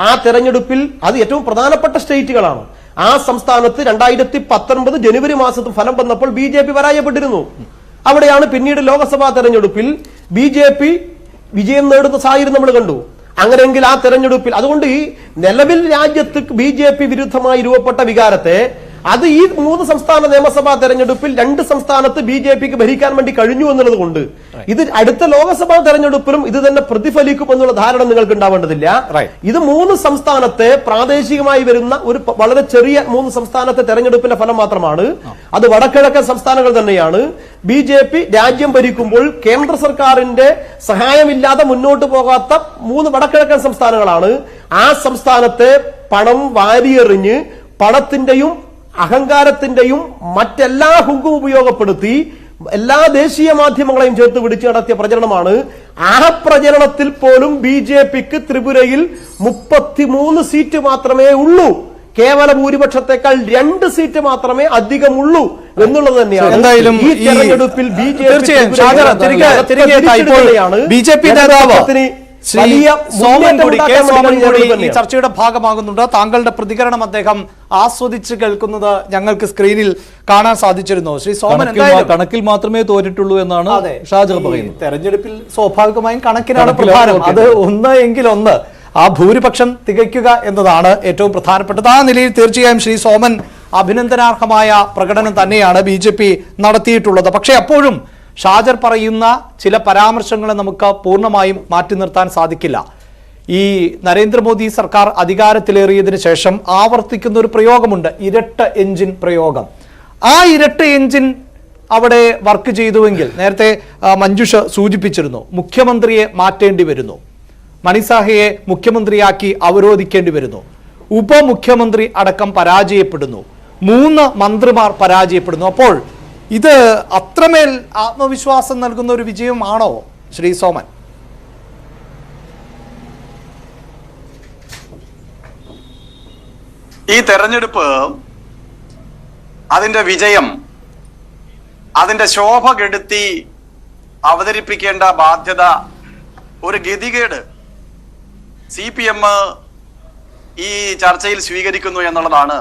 ആ തെരഞ്ഞെടുപ്പിൽ അത് ഏറ്റവും പ്രധാനപ്പെട്ട സ്റ്റേറ്റുകളാണ്. ആ സംസ്ഥാനത്ത് 2019 ജനുവരി മാസത്ത് ഫലം വന്നപ്പോൾ BJP പരാജയപ്പെട്ടിരുന്നു. അവിടെയാണ് പിന്നീട് ലോക്സഭാ തെരഞ്ഞെടുപ്പിൽ BJP വിജയം നേടുന്ന സാഹചര്യം നമ്മൾ കണ്ടു. അങ്ങനെയെങ്കിൽ ആ തെരഞ്ഞെടുപ്പിൽ അതുകൊണ്ട് ഈ നിലവിൽ രാജ്യത്ത് BJP വിരുദ്ധമായി രൂപപ്പെട്ട വികാരത്തെ അത് ഈ 3 സംസ്ഥാന നിയമസഭാ തെരഞ്ഞെടുപ്പിൽ 2 സംസ്ഥാനത്ത് BJPക്ക് ഭരിക്കാൻ വേണ്ടി കഴിഞ്ഞു എന്നുള്ളത് കൊണ്ട് ഇത് അടുത്ത ലോക്സഭാ തെരഞ്ഞെടുപ്പിലും ഇത് തന്നെ പ്രതിഫലിക്കും എന്നുള്ള ധാരണ നിങ്ങൾക്ക് ഉണ്ടാവേണ്ടതില്ല. ഇത് 3 സംസ്ഥാനത്തെ പ്രാദേശികമായി വരുന്ന ഒരു വളരെ ചെറിയ 3 സംസ്ഥാനത്തെ തെരഞ്ഞെടുപ്പിന്റെ ഫലം മാത്രമാണ്. അത് വടക്കിഴക്കൻ സംസ്ഥാനങ്ങൾ തന്നെയാണ്. BJP രാജ്യം ഭരിക്കുമ്പോൾ കേന്ദ്ര സർക്കാരിന്റെ സഹായമില്ലാതെ മുന്നോട്ട് പോകാത്ത 3 വടക്കിഴക്കൻ സംസ്ഥാനങ്ങളാണ്. ആ സംസ്ഥാനത്തെ പണം വാരിയെറിഞ്ഞ് പണത്തിന്റെയും അഹങ്കാരത്തിന്റെയും മറ്റെല്ലാ ഹുങ്കും ഉപയോഗപ്പെടുത്തി എല്ലാ ദേശീയ മാധ്യമങ്ങളെയും ചേർത്ത് പിടിച്ച് നടത്തിയ പ്രചരണമാണ്. ആ പ്രചരണത്തിൽ പോലും BJPക്ക് ത്രിപുരയിൽ 33 സീറ്റ് മാത്രമേ ഉള്ളൂ. കേവല ഭൂരിപക്ഷത്തെക്കാൾ 2 സീറ്റ് മാത്രമേ അധികമുള്ളൂ എന്നുള്ളത് തന്നെയാണ്. എന്തായാലും ഈ തെരഞ്ഞെടുപ്പിൽ BJP നേതാവ് സോമൻ കൂടി ഈ ചർച്ചയുടെ ഭാഗമാകുന്നുണ്ട്. താങ്കളുടെ പ്രതികരണം അദ്ദേഹം ആസ്വദിച്ച് കേൾക്കുന്നത് ഞങ്ങൾക്ക് സ്ക്രീനിൽ കാണാൻ സാധിച്ചിരുന്നു. ശ്രീ സോമൻ, കണക്കിൽ മാത്രമേ തോറ്റിട്ടുള്ളൂ എന്നാണ് ഷാജർ പറയുന്നത്. തെരഞ്ഞെടുപ്പിൽ സ്വാഭാവികമായും കണക്കിനാണ് പ്രധാനം. അത് 1 എങ്കിൽ 1 ആ ഭൂരിപക്ഷം തികയ്ക്കുക എന്നതാണ് ഏറ്റവും പ്രധാനപ്പെട്ടത്. ആ നിലയിൽ തീർച്ചയായും ശ്രീ സോമൻ അഭിനന്ദനാർഹമായ പ്രകടനം തന്നെയാണ് BJP നടത്തിയിട്ടുള്ളത്. പക്ഷേ അപ്പോഴും ഷാജർ പറയുന്ന ചില പരാമർശങ്ങളെ നമുക്ക് പൂർണ്ണമായും മാറ്റി നിർത്താൻ സാധിക്കില്ല. ഈ നരേന്ദ്രമോദി സർക്കാർ അധികാരത്തിലേറിയതിനു ശേഷം ആവർത്തിക്കുന്ന ഒരു പ്രയോഗമുണ്ട്, ഇരട്ട എഞ്ചിൻ പ്രയോഗം. ആ ഇരട്ട എഞ്ചിൻ അവിടെ വർക്ക് ചെയ്തുവെങ്കിൽ നേരത്തെ മഞ്ജുഷ സൂചിപ്പിച്ചിരുന്നു, മുഖ്യമന്ത്രിയെ മാറ്റേണ്ടി വരുന്നു, മണിസാഹയെ മുഖ്യമന്ത്രിയാക്കി അവരോധിക്കേണ്ടി വരുന്നു, ഉപമുഖ്യമന്ത്രി അടക്കം പരാജയപ്പെടുന്നു, 3 മന്ത്രിമാർ പരാജയപ്പെടുന്നു. അപ്പോൾ ഇത് അത്രമേൽ ആത്മവിശ്വാസം നൽകുന്ന ഒരു വിജയമാണോ ശ്രീ സോമൻ? ഈ തെരഞ്ഞെടുപ്പ് അതിന്റെ വിജയം അതിന്റെ ശോഭ കെടുത്തി അവതരിപ്പിക്കേണ്ട ബാധ്യത, ഒരു ഗതികേട് CPM ഈ ചർച്ചയിൽ സ്വീകരിക്കുന്നു എന്നുള്ളതാണ്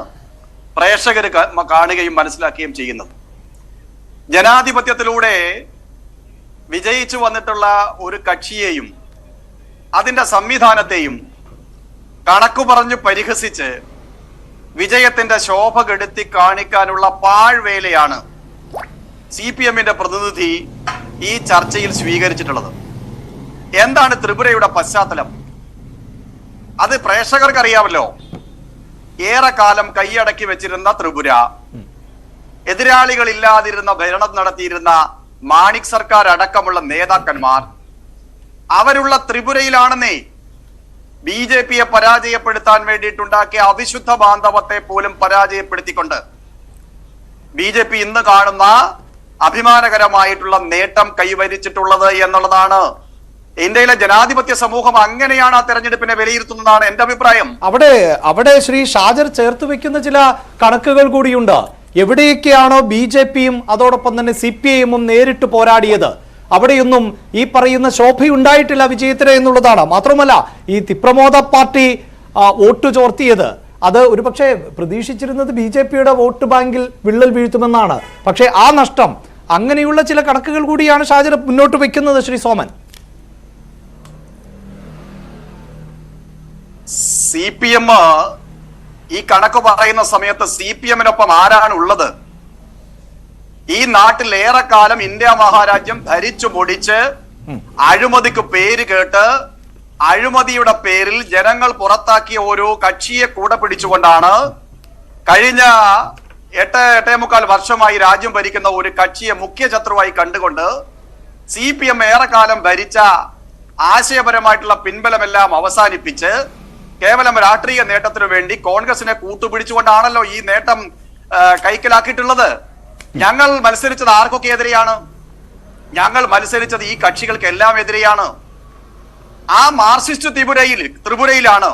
പ്രേക്ഷകർ കാണുകയും മനസ്സിലാക്കുകയും ചെയ്യുന്നത്. ജനാധിപത്യത്തിലൂടെ വിജയിച്ചു വന്നിട്ടുള്ള ഒരു കക്ഷിയെയും അതിന്റെ സംവിധാനത്തെയും കണക്കു പറഞ്ഞു പരിഹസിച്ച് വിജയത്തിന്റെ ശോഭ കെടുത്തി കാണിക്കാനുള്ള പാഴ്വേലയാണ് CPMന്റെ പ്രതിനിധി ഈ ചർച്ചയിൽ സ്വീകരിച്ചിട്ടുള്ളത്. എന്താണ് ത്രിപുരയുടെ പശ്ചാത്തലം? അത് പ്രേക്ഷകർക്കറിയാമല്ലോ. ഏറെക്കാലം കൈയടക്കി വെച്ചിരുന്ന ത്രിപുര, എതിരാളികളില്ലാതിരുന്ന ഭരണം നടത്തിയിരുന്ന മാണിക് സർക്കാർ അടക്കമുള്ള നേതാക്കന്മാർ അവരുള്ള ത്രിപുരയിലാണെന്നേ BJPയെ പരാജയപ്പെടുത്താൻ വേണ്ടിയിട്ടുണ്ടാക്കിയ അവിശുദ്ധ ബാന്ധവത്തെ പോലും പരാജയപ്പെടുത്തിക്കൊണ്ട് BJP ഇന്ന് കാണുന്ന അഭിമാനകരമായിട്ടുള്ള നേട്ടം കൈവരിച്ചിട്ടുള്ളത് എന്നുള്ളതാണ്. ഇന്ത്യയിലെ ജനാധിപത്യ സമൂഹം അങ്ങനെയാണ് ആ തെരഞ്ഞെടുപ്പിനെ വിലയിരുത്തുന്നതാണ് എന്റെ അഭിപ്രായം. അവിടെ ശ്രീ ഷാജർ ചേർത്ത് വെക്കുന്ന ചില കണക്കുകൾ കൂടിയുണ്ട്. എവിടെയൊക്കെയാണോ BJPയും അതോടൊപ്പം തന്നെ CPIM നേരിട്ട് പോരാടിയത് അവിടെയൊന്നും ഈ പറയുന്ന ശോഭയുണ്ടായിട്ടില്ല വിജയത്തിന് എന്നുള്ളതാണ്. മാത്രമല്ല ഈ തിപ്രമോദ പാർട്ടി വോട്ട് ചോർത്തിയത് അത് ഒരുപക്ഷെ പ്രതീക്ഷിച്ചിരുന്നത് BJPയുടെ വോട്ട് ബാങ്കിൽ വിള്ളൽ വീഴ്ത്തുമെന്നാണ്. പക്ഷേ ആ നഷ്ടം, അങ്ങനെയുള്ള ചില കണക്കുകൾ കൂടിയാണ് ഷാജർ മുന്നോട്ട് വെക്കുന്നത്. ശ്രീ സോമൻ, CPM ഈ കണക്ക് പറയുന്ന സമയത്ത് CPMനൊപ്പം ആരാണ് ഉള്ളത്? ഈ നാട്ടിൽ ഏറെക്കാലം ഇന്ത്യ മഹാരാജ്യം ധരിച്ചു പൊടിച്ച് അഴിമതിക്ക് പേര് കേട്ട് അഴിമതിയുടെ പേരിൽ ജനങ്ങൾ പുറത്താക്കിയ ഓരോ കക്ഷിയെ കൂടെ പിടിച്ചുകൊണ്ടാണ് കഴിഞ്ഞ 8.25 വർഷമായി രാജ്യം ഭരിക്കുന്ന ഒരു കക്ഷിയെ മുഖ്യ ശത്രുവായി കണ്ടുകൊണ്ട് CPM ഏറെക്കാലം ഭരിച്ച ആശയപരമായിട്ടുള്ള പിൻബലമെല്ലാം അവസാനിപ്പിച്ച് കേവലം രാഷ്ട്രീയ നേട്ടത്തിനു വേണ്ടി കോൺഗ്രസിനെ കൂട്ടുപിടിച്ചുകൊണ്ടാണല്ലോ ഈ നേട്ടം കൈക്കലാക്കിയിട്ടുള്ളത്. ഞങ്ങൾ മത്സരിച്ചത് ആർക്കൊക്കെ എതിരെയാണ്? ഞങ്ങൾ മത്സരിച്ചത് ഈ കക്ഷികൾക്ക് എല്ലാം എതിരെയാണ്. ആ മാർക്സിസ്റ്റ് ത്രിപുരയിലാണ്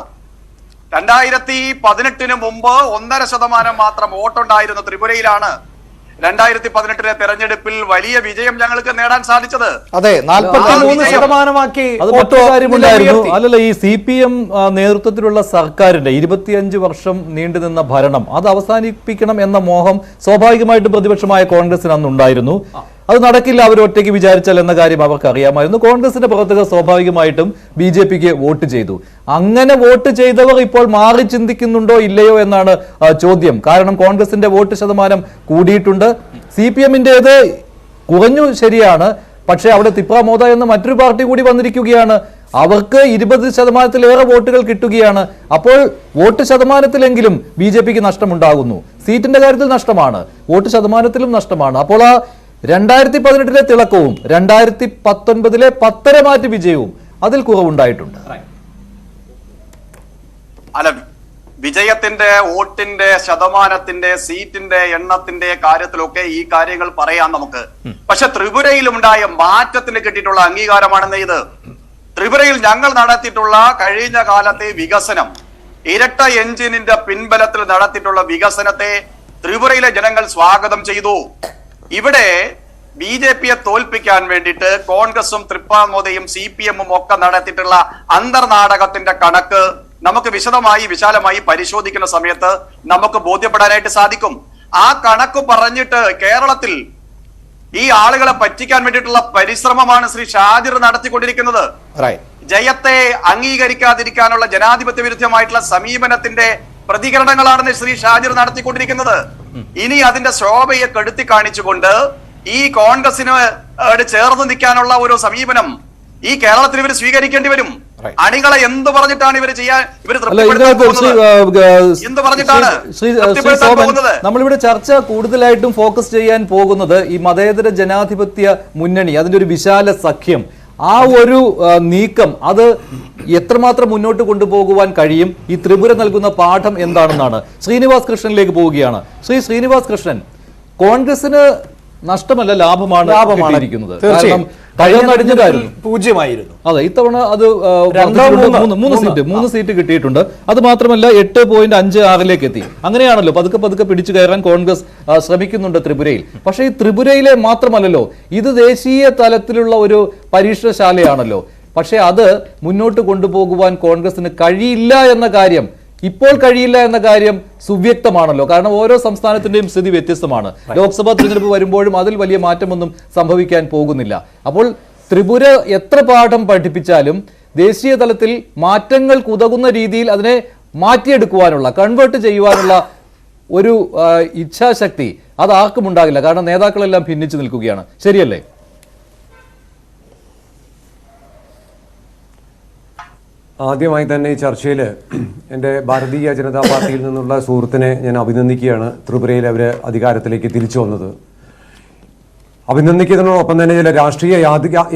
2018 മുമ്പ് 1.5% മാത്രം വോട്ടുണ്ടായിരുന്ന ത്രിപുരയിലാണ് 2018 തെരഞ്ഞെടുപ്പിൽ വലിയ വിജയം ഞങ്ങൾക്ക് നേടാൻ സാധിച്ചത്. അതെ, 43% അത് മറ്റു കാര്യമുണ്ടായിരുന്നു. അല്ലല്ല, ഈ CPM നേതൃത്വത്തിലുള്ള സർക്കാരിന്റെ 25 വർഷം നീണ്ടുനിന്ന ഭരണം അത് അവസാനിപ്പിക്കണം എന്ന മോഹം സ്വാഭാവികമായിട്ടും പ്രതിപക്ഷമായ കോൺഗ്രസിന് അന്നുണ്ടായിരുന്നു. അത് നടക്കില്ല അവർ ഒറ്റയ്ക്ക് വിചാരിച്ചാൽ എന്ന കാര്യം അവർക്ക് അറിയാമായിരുന്നു. കോൺഗ്രസിന്റെ പ്രവർത്തകർ സ്വാഭാവികമായിട്ടും BJPക്ക് വോട്ട് ചെയ്തു. അങ്ങനെ വോട്ട് ചെയ്തവർ ഇപ്പോൾ മാറി ചിന്തിക്കുന്നുണ്ടോ ഇല്ലയോ എന്നാണ് ചോദ്യം. കാരണം കോൺഗ്രസിന്റെ വോട്ട് ശതമാനം കൂടിയിട്ടുണ്ട്, CPMന്റേത് കുറഞ്ഞു, ശരിയാണ്. പക്ഷേ അവിടെ തിപ്ര മോദ എന്ന മറ്റൊരു പാർട്ടി കൂടി വന്നിരിക്കുകയാണ്. അവർക്ക് 20%-ലേറെ വോട്ടുകൾ കിട്ടുകയാണ്. അപ്പോൾ വോട്ട് ശതമാനത്തിലെങ്കിലും BJPക്ക് നഷ്ടമുണ്ടാകുന്നു. സീറ്റിന്റെ കാര്യത്തിൽ നഷ്ടമാണ്, വോട്ട് ശതമാനത്തിലും നഷ്ടമാണ്. അപ്പോൾ ആ 2018 തിളക്കവും 2019 പത്തരമാറ്റ് വിജയവും അതിൽ കുറവുണ്ടായിട്ടുണ്ട്. അല്ല, വിജയത്തിന്റെ, വോട്ടിന്റെ ശതമാനത്തിന്റെ, സീറ്റിന്റെ എണ്ണത്തിന്റെ കാര്യത്തിലൊക്കെ ഈ കാര്യങ്ങൾ പറയാം നമുക്ക്. പക്ഷെ ത്രിപുരയിലുണ്ടായ മാറ്റത്തിന് കിട്ടിയിട്ടുള്ള അംഗീകാരമാണെന്ന് ഇത്. ത്രിപുരയിൽ ഞങ്ങൾ നടത്തിയിട്ടുള്ള കഴിഞ്ഞ കാലത്തെ വികസനം, ഇരട്ട എഞ്ചിനിന്റെ പിൻബലത്തിൽ നടത്തിയിട്ടുള്ള വികസനത്തെ ത്രിപുരയിലെ ജനങ്ങൾ സ്വാഗതം ചെയ്തു. ഇവിടെ BJPയെ തോൽപ്പിക്കാൻ വേണ്ടിയിട്ട് കോൺഗ്രസും ത്രിപ്ര മോദയും CPMും ഒക്കെ നടത്തിയിട്ടുള്ള അന്തർനാടകത്തിന്റെ കണക്ക് നമുക്ക് വിശാലമായി പരിശോധിക്കുന്ന സമയത്ത് നമുക്ക് ബോധ്യപ്പെടാനായിട്ട് സാധിക്കും. ആ കണക്ക് പറഞ്ഞിട്ട് കേരളത്തിൽ ഈ ആളുകളെ പറ്റിക്കാൻ വേണ്ടിയിട്ടുള്ള പരിശ്രമമാണ് ശ്രീ ഷാജിർ നടത്തിക്കൊണ്ടിരിക്കുന്നത്. ജയത്തെ അംഗീകരിക്കാതിരിക്കാനുള്ള ജനാധിപത്യ വിരുദ്ധമായിട്ടുള്ള സമീപനത്തിന്റെ പ്രതികരണങ്ങളാണ് ശ്രീ ഷാജിർ നടത്തിക്കൊണ്ടിരിക്കുന്നത്. ഇനി അതിന്റെ ശോഭയെ കെടുത്തി കാണിച്ചുകൊണ്ട് ഈ കോൺഗ്രസിന് ചേർന്ന് നിൽക്കാനുള്ള ഒരു സമീപനം ഈ കേരളത്തിൽ ഇവർ സ്വീകരിക്കേണ്ടി വരും. അണികളെ എന്ത് പറഞ്ഞിട്ടാണ് ഇവർ ചെയ്യാൻ എന്ത് പറഞ്ഞിട്ടാണ്? നമ്മളിവിടെ ചർച്ച കൂടുതലായിട്ടും ഫോക്കസ് ചെയ്യാൻ പോകുന്നത് ഈ മതേതര ജനാധിപത്യ മുന്നണി, അതിന്റെ ഒരു വിശാല സഖ്യം, ആ ഒരു നീക്കം അത് എത്രമാത്രം മുന്നോട്ട് കൊണ്ടുപോകുവാൻ കഴിയും, ഈ ത്രിപുര നൽകുന്ന പാഠം എന്താണെന്നാണ്. ശ്രീനിവാസ് കൃഷ്ണനിലേക്ക് പോവുകയാണ്. ശ്രീനിവാസ് കൃഷ്ണൻ, കോൺഗ്രസിന് നഷ്ടമല്ല, ലാഭമാണ് കിട്ടിയിരിക്കുന്നത്. കാരണം കഴിഞ്ഞ പൂജ്യമായിരുന്നു. അതെ, ഇത്തവണ അത് 3 സീറ്റ് കിട്ടിയിട്ടുണ്ട്. അത് മാത്രമല്ല 8.56 എത്തി. അങ്ങനെയാണല്ലോ പതുക്കെ പിടിച്ചു കയറാൻ കോൺഗ്രസ് ശ്രമിക്കുന്നുണ്ട് ത്രിപുരയിൽ. പക്ഷേ ഈ ത്രിപുരയിലെ മാത്രമല്ലല്ലോ, ഇത് ദേശീയ തലത്തിലുള്ള ഒരു പരീക്ഷണശാലയാണല്ലോ. പക്ഷേ അത് മുന്നോട്ട് കൊണ്ടുപോകുവാൻ കോൺഗ്രസിന് കഴിയില്ല എന്ന കാര്യം, ഇപ്പോൾ കഴിയില്ല എന്ന കാര്യം സുവ്യക്തമാണല്ലോ. കാരണം ഓരോ സംസ്ഥാനത്തിന്റെയും സ്ഥിതി വ്യത്യസ്തമാണ്. ലോക്സഭാ തിരഞ്ഞെടുപ്പ് വരുമ്പോഴും അതിൽ വലിയ മാറ്റമൊന്നും സംഭവിക്കാൻ പോകുന്നില്ല. അപ്പോൾ ത്രിപുര എത്ര പാഠം പഠിപ്പിച്ചാലും ദേശീയ തലത്തിൽ മാറ്റങ്ങൾക്ക് ഉതകുന്ന രീതിയിൽ അതിനെ മാറ്റിയെടുക്കുവാനുള്ള, കൺവേർട്ട് ചെയ്യുവാനുള്ള ഒരു ഇച്ഛാശക്തി അത് ആർക്കും ഉണ്ടാകില്ല. കാരണം നേതാക്കളെല്ലാം ഭിന്നിച്ചു നിൽക്കുകയാണ്. ശരിയല്ലേ? ആദ്യമായി തന്നെ ഈ ചർച്ചയിൽ എൻ്റെ ഭാരതീയ ജനതാ പാർട്ടിയിൽ നിന്നുള്ള സുഹൃത്തിനെ ഞാൻ അഭിനന്ദിക്കുകയാണ്. ത്രിപുരയിൽ അവർ അധികാരത്തിലേക്ക് തിരിച്ചു വന്നത് അഭിനന്ദിക്കുന്നതിനോടൊപ്പം തന്നെ ചില രാഷ്ട്രീയ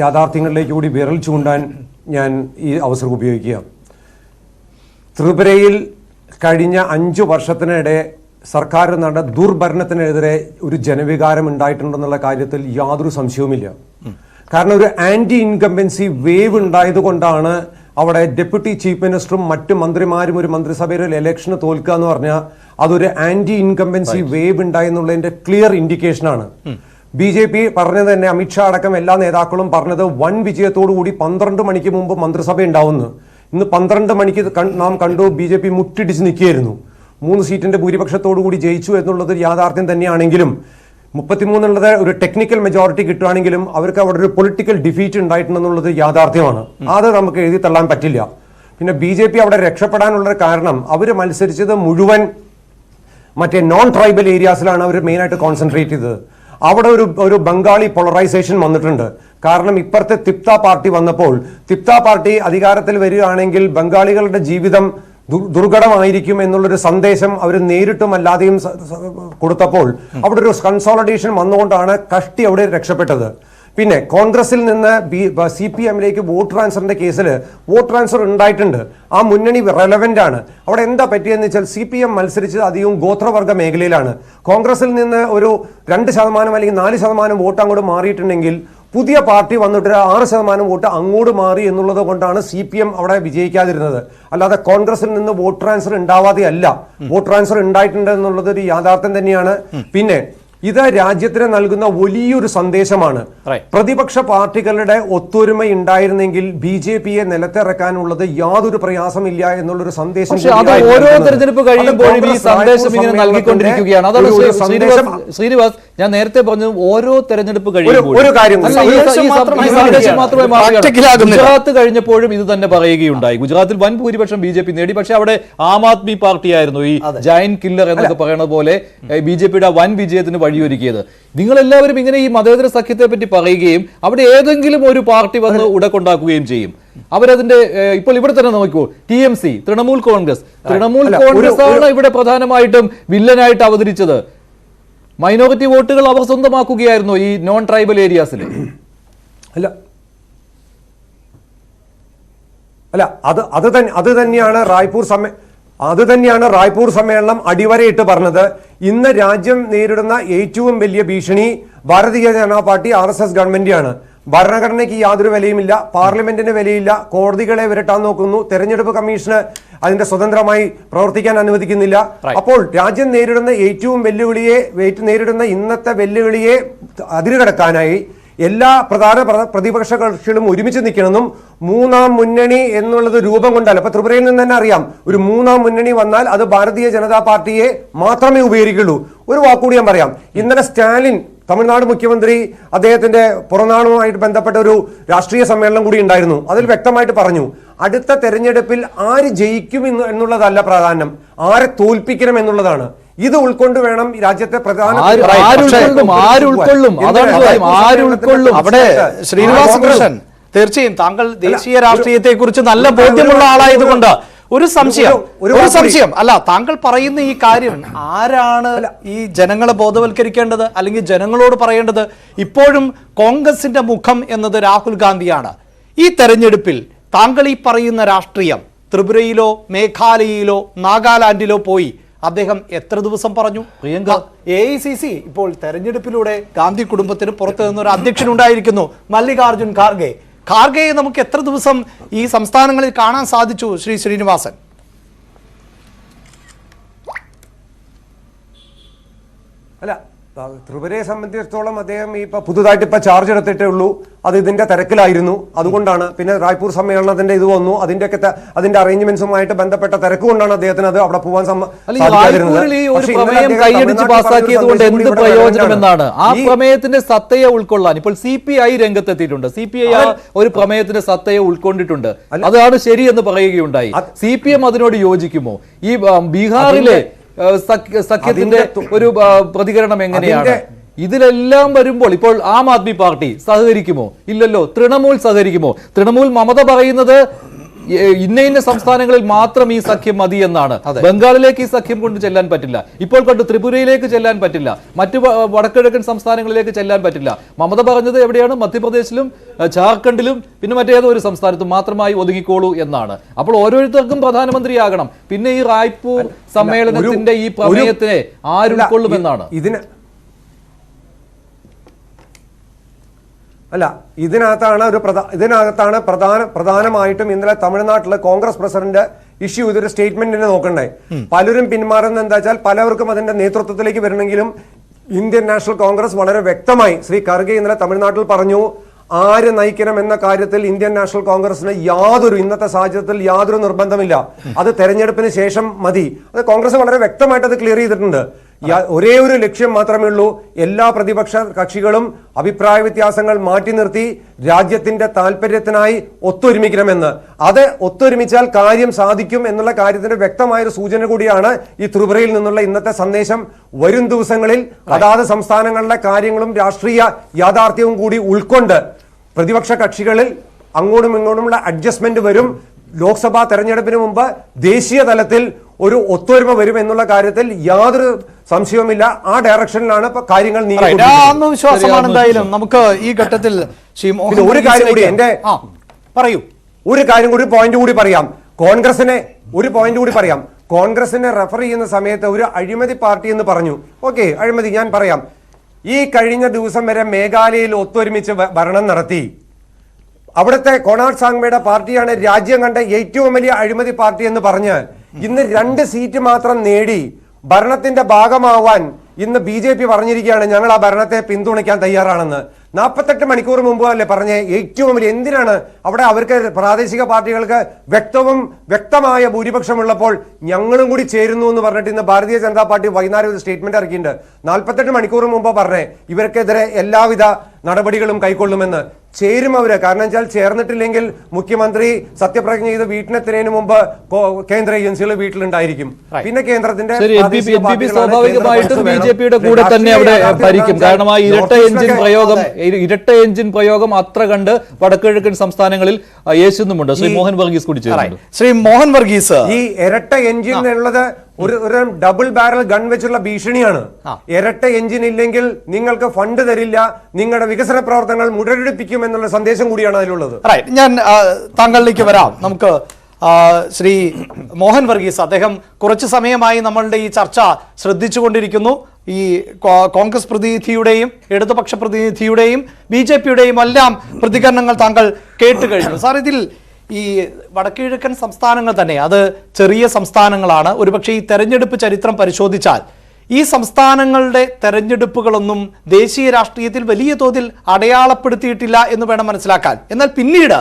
യാഥാർത്ഥ്യങ്ങളിലേക്ക് കൂടി വിരൽ ചൂണ്ടാൻ ഞാൻ ഈ അവസരം ഉപയോഗിക്കുക. ത്രിപുരയിൽ കഴിഞ്ഞ 5 വർഷത്തിനിടെ സർക്കാർ നടന്ന ദുർഭരണത്തിനെതിരെ ഒരു ജനവികാരം ഉണ്ടായിട്ടുണ്ടെന്നുള്ള കാര്യത്തിൽ യാതൊരു സംശയവുമില്ല. കാരണം ഒരു ആന്റി ഇൻകംബൻസി വേവ് ഉണ്ടായതുകൊണ്ടാണ് അവിടെ ഡെപ്യൂട്ടി ചീഫ് മിനിസ്റ്ററും മറ്റു മന്ത്രിമാരും ഒരു മന്ത്രിസഭയിൽ ഒരു ഇലക്ഷന് തോൽക്കുക എന്ന് പറഞ്ഞാൽ അതൊരു ആന്റി ഇൻകംബൻസി വേവ് ഉണ്ടായെന്നുള്ളതിന്റെ ക്ലിയർ ഇൻഡിക്കേഷനാണ്. BJP പറഞ്ഞത് തന്നെ, അമിത്ഷാ അടക്കം എല്ലാ നേതാക്കളും പറഞ്ഞത് വൻ വിജയത്തോടു കൂടി 12 മണിക്ക് മുമ്പ് മന്ത്രിസഭ ഉണ്ടാവുന്നു. ഇന്ന് 12 മണിക്ക് നാം കണ്ടു BJP മുട്ടിടിച്ച് നിൽക്കുകയായിരുന്നു. 3 സീറ്റിന്റെ ഭൂരിപക്ഷത്തോടു കൂടി ജയിച്ചു എന്നുള്ളത് യാഥാർത്ഥ്യം തന്നെയാണെങ്കിലും 33 ഉള്ളത് ഒരു ടെക്നിക്കൽ മെജോറിറ്റി കിട്ടുകയാണെങ്കിലും അവർക്ക് അവിടെ ഒരു പൊളിറ്റിക്കൽ ഡിഫീറ്റ് ഉണ്ടായിട്ടുണ്ടെന്നുള്ളത് യാഥാർത്ഥ്യമാണ്. അത് നമുക്ക് എഴുതി തള്ളാൻ പറ്റില്ല. പിന്നെ BJP അവിടെ രക്ഷപ്പെടാനുള്ള കാരണം അവർ മത്സരിച്ചത് മുഴുവൻ മറ്റേ നോൺ ട്രൈബൽ ഏരിയാസിലാണ് അവർ മെയിനായിട്ട് കോൺസെൻട്രേറ്റ് ചെയ്തത്. അവിടെ ഒരു ബംഗാളി പോളറൈസേഷൻ വന്നിട്ടുണ്ട്. കാരണം ഇപ്പുറത്തെ തിപ്ത പാർട്ടി വന്നപ്പോൾ, തിപ്ത പാർട്ടി അധികാരത്തിൽ വരികയാണെങ്കിൽ ബംഗാളികളുടെ ജീവിതം ദുർഘടമായിരിക്കും എന്നുള്ളൊരു സന്ദേശം അവർ നേരിട്ടും അല്ലാതെയും കൊടുത്തപ്പോൾ അവിടെ ഒരു കൺസോളിഡേഷൻ വന്നുകൊണ്ടാണ് കഷ്ടി അവിടെ രക്ഷപ്പെട്ടത്. പിന്നെ കോൺഗ്രസിൽ നിന്ന് CPM-ലേക്ക് വോട്ട് ട്രാൻസ്ഫറിന്റെ കേസിൽ വോട്ട് ട്രാൻസ്ഫർ ഉണ്ടായിട്ടുണ്ട്. ആ മുന്നണി റെലവെന്റ് ആണ്. അവിടെ എന്താ പറ്റിയെന്ന് വെച്ചാൽ CPM മത്സരിച്ചത് അധികവും ഗോത്രവർഗ മേഖലയിലാണ്. കോൺഗ്രസിൽ നിന്ന് ഒരു 2% അല്ലെങ്കിൽ 4% വോട്ട് അങ്ങോട്ട് മാറിയിട്ടുണ്ടെങ്കിൽ പുതിയ പാർട്ടി വന്നിട്ട് 6% വോട്ട് അങ്ങോട്ട് മാറി എന്നുള്ളത് കൊണ്ടാണ് CPM അവിടെ വിജയിക്കാതിരുന്നത്. അല്ലാതെ കോൺഗ്രസിൽ നിന്ന് വോട്ട് ട്രാൻസ്ഫർ ഉണ്ടാവാതെ അല്ല. വോട്ട് ട്രാൻസ്ഫർ ഉണ്ടായിട്ടുണ്ട് എന്നുള്ളത് ഒരു യാഥാർത്ഥ്യം തന്നെയാണ്. പിന്നെ ഇത് രാജ്യത്തിന് നൽകുന്ന വലിയൊരു സന്ദേശമാണ്. പ്രതിപക്ഷ പാർട്ടികളുടെ ഒത്തൊരുമ ഉണ്ടായിരുന്നെങ്കിൽ BJP-യെ നിലത്തിറക്കാനുള്ളത് യാതൊരു പ്രയാസമില്ല എന്നുള്ളൊരു സന്ദേശം ഓരോ തെരഞ്ഞെടുപ്പ് കഴിയുമ്പോഴും ഈ സന്ദേശം ഇങ്ങനെ നൽകിക്കൊണ്ടിരിക്കുകയാണ്. അതാണ് ശ്രീനിവാസ്, ഞാൻ നേരത്തെ പറഞ്ഞു, ഓരോ തെരഞ്ഞെടുപ്പ് കഴിയുമ്പോഴും ഗുജറാത്ത് കഴിഞ്ഞപ്പോഴും ഇത് തന്നെ പറയുകയുണ്ടായി. ഗുജറാത്തിൽ വൻ ഭൂരിപക്ഷം BJP നേടി. പക്ഷെ അവിടെ ആം ആദ്മി പാർട്ടിയായിരുന്നു ഈ ജയന്റ് കില്ലർ എന്നൊക്കെ പറയുന്നത് പോലെ BJP-യുടെ വൻ വിജയത്തിന് വഴിയൊരുക്കിയത്. നിങ്ങളെല്ലാവരും ഇങ്ങനെ ഈ മതേതര സഖ്യത്തെ പറ്റി പറയുകയും അവിടെ ഏതെങ്കിലും ഒരു പാർട്ടി വന്ന് ഉടക്കൊണ്ടാക്കുകയും ചെയ്യും. അവരതിന്റെ ഇപ്പോൾ ഇവിടെ തന്നെ നോക്കൂ, TMC, തൃണമൂൽ കോൺഗ്രസ് ആണ് ഇവിടെ പ്രധാനമായിട്ടും വില്ലനായിട്ട് അവതരിച്ചത്. മൈനോറിറ്റി വോട്ടുകൾ അവർ സ്വന്തമാക്കുകയായിരുന്നു ഈ നോൺ ട്രൈബൽ ഏരിയാസിൽ. അത് തന്നെയാണ് റായ്പൂർ സമ്മേളനം അടിവരയിട്ട് പറഞ്ഞത്. ഇന്ന് രാജ്യം നേരിടുന്ന ഏറ്റവും വലിയ ഭീഷണി ഭാരതീയ ജനതാ പാർട്ടി RSS ഗവൺമെന്റാണ്. ഭരണഘടനയ്ക്ക് യാതൊരു വിലയുമില്ല, പാർലമെന്റിന് വിലയില്ല, കോടതികളെ വിരട്ടാൻ നോക്കുന്നു, തെരഞ്ഞെടുപ്പ് കമ്മീഷന് അതിന്റെ സ്വതന്ത്രമായി പ്രവർത്തിക്കാൻ അനുവദിക്കുന്നില്ല. അപ്പോൾ രാജ്യം നേരിടുന്ന നേരിടുന്ന ഇന്നത്തെ വെല്ലുവിളിയെ അതിരുകടക്കാനായി എല്ലാ പ്രധാന പ്രതിപക്ഷ കക്ഷികളും ഒരുമിച്ച് നിൽക്കണമെന്നും മൂന്നാം മുന്നണി എന്നുള്ളത് രൂപം കൊണ്ടല്ല. ഇപ്പൊ ത്രിപുരയിൽ നിന്ന് തന്നെ അറിയാം, ഒരു മൂന്നാം മുന്നണി വന്നാൽ അത് ഭാരതീയ ജനതാ പാർട്ടിയെ മാത്രമേ ഉപകരിക്കുള്ളൂ. ഒരു വാക്കുകൂടി ഞാൻ പറയാം. ഇന്നലെ സ്റ്റാലിൻ, തമിഴ്നാട് മുഖ്യമന്ത്രി, അദ്ദേഹത്തിന്റെ പുറനാടുമായിട്ട് ബന്ധപ്പെട്ട ഒരു രാഷ്ട്രീയ സമ്മേളനം കൂടി ഉണ്ടായിരുന്നു. അതിൽ വ്യക്തമായിട്ട് പറഞ്ഞു, അടുത്ത തെരഞ്ഞെടുപ്പിൽ ആര് ജയിക്കും എന്നുള്ളതല്ല പ്രാധാന്യം, ആരെ തോൽപ്പിക്കണം എന്നുള്ളതാണ്. ഇത് ഉൾക്കൊണ്ട് വേണം രാജ്യത്തെ പ്രധാന അവിടെ ശ്രീനിവാസ കൃഷ്ണൻ, തീർച്ചയായും താങ്കൾ ദേശീയ രാഷ്ട്രീയത്തെ കുറിച്ച് നല്ല ബോധ്യമുള്ള ആളായതുകൊണ്ട് ഒരു സംശയം അല്ല, താങ്കൾ പറയുന്ന ഈ കാര്യം ആരാണ് ഈ ജനങ്ങളെ ബോധവൽക്കരിക്കേണ്ടത് അല്ലെങ്കിൽ ജനങ്ങളോട് പറയേണ്ടത്? ഇപ്പോഴും കോൺഗ്രസിന്റെ മുഖം എന്നത് രാഹുൽ ഗാന്ധിയാണ്. ഈ തെരഞ്ഞെടുപ്പിൽ താങ്കൾ ഈ പറയുന്ന രാഷ്ട്രീയം ത്രിപുരയിലോ മേഘാലയയിലോ നാഗാലാൻഡിലോ പോയി അദ്ദേഹം എത്ര ദിവസം പറഞ്ഞു? പ്രിയങ്ക, AICC ഇപ്പോൾ തെരഞ്ഞെടുപ്പിലൂടെ ഗാന്ധി കുടുംബത്തിന് പുറത്തു നിന്നൊരു അധ്യക്ഷനുണ്ടായിരിക്കുന്നു, മല്ലികാർജുൻ ഖാർഗെയെ നമുക്ക് എത്ര ദിവസം ഈ സംസ്ഥാനങ്ങളിൽ കാണാൻ സാധിച്ചു? ശ്രീനിവാസൻ, അല്ല, ത്രിപുരയെ സംബന്ധിച്ചിടത്തോളം അദ്ദേഹം പുതുതായിട്ട് ചാർജ് എടുത്തിട്ടേ ഉള്ളൂ. അത് ഇതിന്റെ തിരക്കിലായിരുന്നു, അതുകൊണ്ടാണ്. പിന്നെ റായ്പൂർ സമ്മേളനത്തിന്റെ ഇത് വന്നു, അതിന്റെ അറേഞ്ച്മെന്റ്സുമായിട്ട് ബന്ധപ്പെട്ട തിരക്ക് കൊണ്ടാണ് അദ്ദേഹത്തിന് അത് അവിടെ പോകാൻ എന്ത് പ്രയോജനമെന്നാണ് ആ പ്രമേയത്തിന്റെ സത്തയെ ഉൾക്കൊള്ളാൻ ഇപ്പോൾ CPI രംഗത്തെത്തിയിട്ടുണ്ട്. CPI ഒരു പ്രമേയത്തിന്റെ സത്തയെ ഉൾക്കൊണ്ടിട്ടുണ്ട്, അതാണ് ശരിയെന്ന് പറയുകയുണ്ടായി. CPM അതിനോട് യോജിക്കുമോ? ഈ ബീഹാറിലെ സഖ്യത്തിന്റെ ഒരു പ്രതികരണം എങ്ങനെയാണ്? ഇതിലെല്ലാം വരുമ്പോൾ ഇപ്പോൾ ആം ആദ്മി പാർട്ടി സഹകരിക്കുമോ? ഇല്ലല്ലോ. തൃണമൂൽ സഹകരിക്കുമോ? തൃണമൂൽ മമത പറയുന്നത് ഇന്ന സംസ്ഥാനങ്ങളിൽ മാത്രം ഈ സഖ്യം മതി എന്നാണ്. ബംഗാളിലേക്ക് ഈ സഖ്യം കൊണ്ട് ചെല്ലാൻ പറ്റില്ല. ഇപ്പോൾ കണ്ടു ത്രിപുരയിലേക്ക് ചെല്ലാൻ പറ്റില്ല, മറ്റു വടക്കിഴക്കൻ സംസ്ഥാനങ്ങളിലേക്ക് ചെല്ലാൻ പറ്റില്ല. മമത പറഞ്ഞത് എവിടെയാണ്? മധ്യപ്രദേശിലും ജാർഖണ്ഡിലും പിന്നെ മറ്റേതോ ഒരു സംസ്ഥാനത്തും മാത്രമായി ഒതുങ്ങിക്കോളൂ എന്നാണ്. അപ്പോൾ ഓരോരുത്തർക്കും പ്രധാനമന്ത്രിയാകണം. പിന്നെ ഈ റായ്പൂർ സമ്മേളനത്തിന്റെ ഈ പ്രമേയത്തിനെ ആരുൾക്കൊള്ളുമെന്നാണ്. ഇതിനകത്താണ് പ്രധാനമായിട്ടും ഇന്നലെ തമിഴ്നാട്ടിലെ കോൺഗ്രസ് പ്രസിഡന്റ് ഇഷ്യൂ ചെയ്തൊരു സ്റ്റേറ്റ്മെന്റിനെ നോക്കണ്ടേ. പലരും പിന്മാറുന്ന എന്താ വെച്ചാൽ പലവർക്കും അതിന്റെ നേതൃത്വത്തിലേക്ക് വരണമെങ്കിലും ഇന്ത്യൻ നാഷണൽ കോൺഗ്രസ് വളരെ വ്യക്തമായി ശ്രീ ഖാർഗെ ഇന്നലെ തമിഴ്നാട്ടിൽ പറഞ്ഞു, ആര് നയിക്കണം എന്ന കാര്യത്തിൽ ഇന്ത്യൻ നാഷണൽ കോൺഗ്രസിന് ഇന്നത്തെ സാഹചര്യത്തിൽ യാതൊരു നിർബന്ധമില്ല, അത് തെരഞ്ഞെടുപ്പിന് ശേഷം മതി. അത് കോൺഗ്രസ് വളരെ വ്യക്തമായിട്ട് അത് ക്ലിയർ ചെയ്തിട്ടുണ്ട്. ഒരേ ഒരു ലക്ഷ്യം മാത്രമേ ഉള്ളൂ, എല്ലാ പ്രതിപക്ഷ കക്ഷികളും അഭിപ്രായ വ്യത്യാസങ്ങൾ മാറ്റി നിർത്തി രാജ്യത്തിന്റെ താല്പര്യത്തിനായി ഒത്തൊരുമിക്കണമെന്ന്. അത് ഒത്തൊരുമിച്ചാൽ കാര്യം സാധിക്കും എന്നുള്ള കാര്യത്തിന്റെ വ്യക്തമായൊരു സൂചന കൂടിയാണ് ഈ ത്രിപുരയിൽ നിന്നുള്ള ഇന്നത്തെ സന്ദേശം. വരും ദിവസങ്ങളിൽ അതാത് സംസ്ഥാനങ്ങളിലെ കാര്യങ്ങളും രാഷ്ട്രീയ യാഥാർത്ഥ്യവും കൂടി ഉൾക്കൊണ്ട് പ്രതിപക്ഷ കക്ഷികളിൽ അങ്ങോട്ടും ഇങ്ങോട്ടുമുള്ള അഡ്ജസ്റ്റ്മെന്റ് വരും. ലോക്സഭാ തെരഞ്ഞെടുപ്പിന് മുമ്പ് ദേശീയ തലത്തിൽ ഒരു ഒത്തൊരുമ വരും എന്നുള്ള കാര്യത്തിൽ യാതൊരു സംശയവുമില്ല. ആ ഡയറക്ഷനിലാണ് ഇപ്പൊ കാര്യങ്ങൾ ആത്മവിശ്വാസമാണ്. എന്തായാലും നമുക്ക് ഈ ഘട്ടത്തിൽ ഒരു കാര്യം കൂടി പറയൂ, ഒരു കാര്യം കൂടി പോയിന്റ് കൂടി പറയാം. കോൺഗ്രസിനെ റെഫർ ചെയ്യുന്ന സമയത്ത് ഒരു അഴിമതി പാർട്ടി എന്ന് പറഞ്ഞു. ഓക്കെ, അഴിമതി ഞാൻ പറയാം. ഈ കഴിഞ്ഞ ദിവസം വരെ മേഘാലയയിൽ ഒത്തൊരുമിച്ച് ഭരണം നടത്തി. അവിടുത്തെ കൊണാർഡ് സാങ്മയുടെ പാർട്ടിയാണ് രാജ്യം കണ്ട ഏറ്റവും വലിയ അഴിമതി പാർട്ടി എന്ന് പറഞ്ഞ് ഇന്ന് 2 സീറ്റ് മാത്രം നേടി ഭരണത്തിന്റെ ഭാഗമാവാൻ ഇന്ന് BJP പറഞ്ഞിരിക്കുകയാണ് ഞങ്ങൾ ആ ഭരണത്തെ പിന്തുണയ്ക്കാൻ തയ്യാറാണെന്ന്. 48 മണിക്കൂർ മുമ്പ് അല്ലേ പറഞ്ഞ ഏറ്റവും വലിയ എന്തിനാണ് അവിടെ അവർക്ക് പ്രാദേശിക പാർട്ടികൾക്ക് വ്യക്തമായ ഭൂരിപക്ഷമുള്ളപ്പോൾ ഞങ്ങളും കൂടി ചേരുന്നു എന്ന് പറഞ്ഞിട്ട് ഇന്ന് ഭാരതീയ ജനതാ പാർട്ടി വൈകുന്നേരം ഒരു സ്റ്റേറ്റ്മെന്റ് ഇറക്കിയിട്ടുണ്ട്. 48 മണിക്കൂർ മുമ്പ് പറഞ്ഞേ ഇവർക്കെതിരെ എല്ലാവിധ നടപടികളും കൈക്കൊള്ളുമെന്ന്. ചേരും അവര്. കാരണം വെച്ചാൽ ചേർന്നിട്ടില്ലെങ്കിൽ മുഖ്യമന്ത്രി സത്യപ്രതിജ്ഞ ചെയ്ത് വീട്ടിനെത്തുന്നതിന് മുമ്പ് കേന്ദ്ര ഏജൻസികൾ വീട്ടിലുണ്ടായിരിക്കും. പിന്നെ കേന്ദ്രത്തിന്റെ സ്വാഭാവികമായിട്ടും BJPയുടെ കൂടെ തന്നെ അവിടെ ഭരിക്കും. കാരണം ആ ഇരട്ട എഞ്ചിൻ പ്രയോഗം അത്ര കണ്ട് വടക്കുകിഴക്കൻ സംസ്ഥാനങ്ങളിൽ യേശുന്നുമുണ്ട്. ശ്രീ മോഹൻ വർഗീസ് കൂടി ചേരുന്നുണ്ട്. ശ്രീ മോഹൻ വർഗീസ്, ഈ ഇരട്ട എഞ്ചിൻ എന്നുള്ളത് ഒരു ഡബിൾ ബാരൽ ഗൺ വെച്ചുള്ള ഭീഷണിയാണ്. ഇരട്ട എഞ്ചിൻ ഇല്ലെങ്കിൽ നിങ്ങൾക്ക് ഫണ്ട് തരില്ല, നിങ്ങളുടെ വികസന പ്രവർത്തനങ്ങൾ മുരടിപ്പിക്കും എന്നുള്ള സന്ദേശം കൂടിയാണ് അതിലുള്ളത്. ഞാൻ താങ്കളിലേക്ക് വരാം. നമുക്ക് ശ്രീ മോഹൻ വർഗീസ്, അദ്ദേഹം കുറച്ചു സമയമായി നമ്മളുടെ ഈ ചർച്ച ശ്രദ്ധിച്ചുകൊണ്ടിരിക്കുന്നു. ഈ കോൺഗ്രസ് പ്രതിനിധിയുടെയും ഇടതുപക്ഷ പ്രതിനിധിയുടെയും BJPയുടെയും എല്ലാം പ്രതികരണങ്ങൾ താങ്കൾ കേട്ട് കഴിഞ്ഞു. സാർ, ഇതിൽ ഈ വടക്കുകിഴക്കൻ സംസ്ഥാനങ്ങൾ തന്നെ അത് ചെറിയ സംസ്ഥാനങ്ങളാണ്. ഒരുപക്ഷെ ഈ തെരഞ്ഞെടുപ്പ് ചരിത്രം പരിശോധിച്ചാൽ ഈ സംസ്ഥാനങ്ങളുടെ തെരഞ്ഞെടുപ്പുകളൊന്നും ദേശീയ രാഷ്ട്രീയത്തിൽ വലിയ തോതിൽ അടയാളപ്പെടുത്തിയിട്ടില്ല എന്ന് വേണം മനസ്സിലാക്കാൻ. എന്നാൽ പിന്നീട്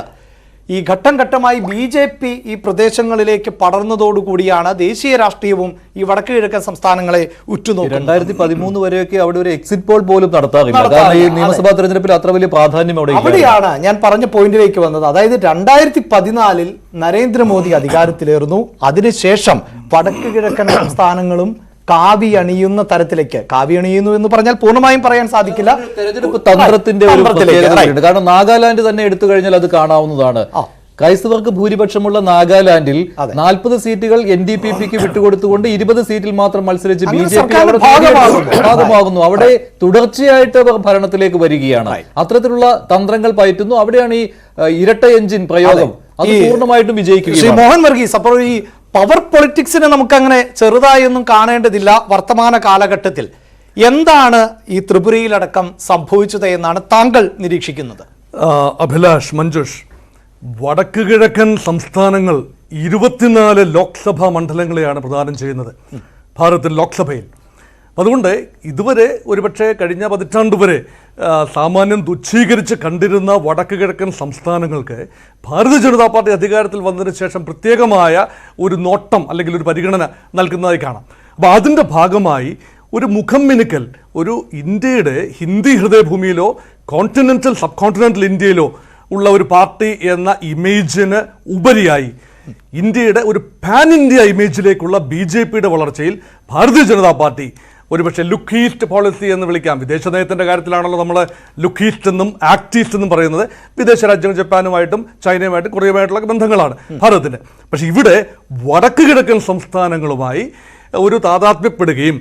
ഈ ഘട്ടം ഘട്ടമായി BJP ഈ പ്രദേശങ്ങളിലേക്ക് പടർന്നതോടുകൂടിയാണ് ദേശീയ രാഷ്ട്രീയവും ഈ വടക്ക് കിഴക്കൻ സംസ്ഥാനങ്ങളെ ഉറ്റുനോക്കുന്നത്. 2013 വരെയൊക്കെ അവിടെ ഒരു എക്സിറ്റ് പോൾ പോലും നടത്താറില്ല. കാരണം ഈ നിയമസഭാ തെരഞ്ഞെടുപ്പിൽ അത്ര വലിയ പ്രാധാന്യം അവിടെയാണ് ഞാൻ പറഞ്ഞ പോയിന്റിലേക്ക് വന്നത്. അതായത് 2014 നരേന്ദ്രമോദി അധികാരത്തിലേറുന്നു. അതിനുശേഷം വടക്ക് കിഴക്കൻ സംസ്ഥാനങ്ങളും കാവി അണിയുന്ന തരത്തിലേക്ക്, കാവി അണിയുന്നു എന്ന് പറഞ്ഞാൽ പൂർണ്ണമായും പറയാൻ സാധിക്കില്ല, തെരഞ്ഞെടുപ്പ് തന്ത്രത്തിന്റെ ഒരു പ്രത്യേകതയുണ്ട്. കാരണം നാഗാലാൻഡ് തന്നെ എടുത്തു കഴിഞ്ഞാൽ അത് കാണാവുന്നതാണ്. ക്രൈസ്തവർക്ക് ഭൂരിപക്ഷമുള്ള നാഗാലാൻഡിൽ 40 സീറ്റുകൾ NDPPക്ക് വിട്ടുകൊടുത്തുകൊണ്ട് 20 സീറ്റിൽ മാത്രം മത്സരിച്ച് BJP ഭാഗമാകുന്നു. അവിടെ തുടർച്ചയായിട്ട് അവർ ഭരണത്തിലേക്ക് വരികയാണ്. അത്തരത്തിലുള്ള തന്ത്രങ്ങൾ പയറ്റുന്നു. അവിടെയാണ് ഈ ഇരട്ട എഞ്ചിൻ പ്രയോഗം അത് പൂർണ്ണമായിട്ടും വിജയിക്കുക. ശ്രീ മോഹൻ വർഗീസ്, അപ്പോൾ ഈ പവർ പൊളിറ്റിക്സിനെ നമുക്ക് അങ്ങനെ ചെറുതായൊന്നും കാണേണ്ടതില്ല. വർത്തമാന കാലഘട്ടത്തിൽ എന്താണ് ഈ ത്രിപുരയിലടക്കം സംഭവിച്ചത് എന്നാണ് താങ്കൾ നിരീക്ഷിക്കുന്നത്? അഭിലാഷ്, മഞ്ജുഷ്, വടക്ക് കിഴക്കൻ സംസ്ഥാനങ്ങൾ 24 ലോക്സഭാ മണ്ഡലങ്ങളെയാണ് പ്രദാനം ചെയ്യുന്നത് ഭാരതത്തിൽ ലോക്സഭയിൽ. അതുകൊണ്ട് ഇതുവരെ ഒരുപക്ഷെ കഴിഞ്ഞ പതിറ്റാണ്ട് വരെ സാമാന്യം തുച്ഛീകരിച്ച് കണ്ടിരുന്ന വടക്ക് കിഴക്കൻ സംസ്ഥാനങ്ങൾക്ക് ഭാരതീയ ജനതാ പാർട്ടി അധികാരത്തിൽ വന്നതിന് ശേഷം പ്രത്യേകമായ ഒരു നോട്ടം അല്ലെങ്കിൽ ഒരു പരിഗണന നൽകുന്നതായി കാണാം. അപ്പോൾ അതിൻ്റെ ഭാഗമായി ഒരു മുഖം മിനുക്കൽ, ഒരു ഇന്ത്യയുടെ ഹിന്ദി ഹൃദയഭൂമിയിലോ കോണ്ടിനെന്റൽ സബ് കോണ്ടിനെന്റൽ ഇന്ത്യയിലോ ഉള്ള ഒരു പാർട്ടി എന്ന ഇമേജിന് ഉപരിയായി ഇന്ത്യയുടെ ഒരു പാൻ ഇന്ത്യ ഇമേജിലേക്കുള്ള BJPയുടെ വളർച്ചയിൽ ഭാരതീയ ജനതാ പാർട്ടി ഒരുപക്ഷെ ലുക്ക് ഈസ്റ്റ് പോളിസി എന്ന് വിളിക്കാം. വിദേശ നയത്തിൻ്റെ കാര്യത്തിലാണല്ലോ നമ്മൾ ലുക്ക് ഈസ്റ്റ് എന്നും ആക്ട് ഈസ്റ്റ് എന്നും പറയുന്നത്. വിദേശ രാജ്യങ്ങൾ ജപ്പാനുമായിട്ടും ചൈനയുമായിട്ടും കൊറിയയുമായിട്ടുള്ള ബന്ധങ്ങളാണ് ഭാരതത്തിന്. പക്ഷെ ഇവിടെ വടക്ക് കിഴക്കൻ സംസ്ഥാനങ്ങളുമായി ഒരു താതാത്മ്യപ്പെടുകയും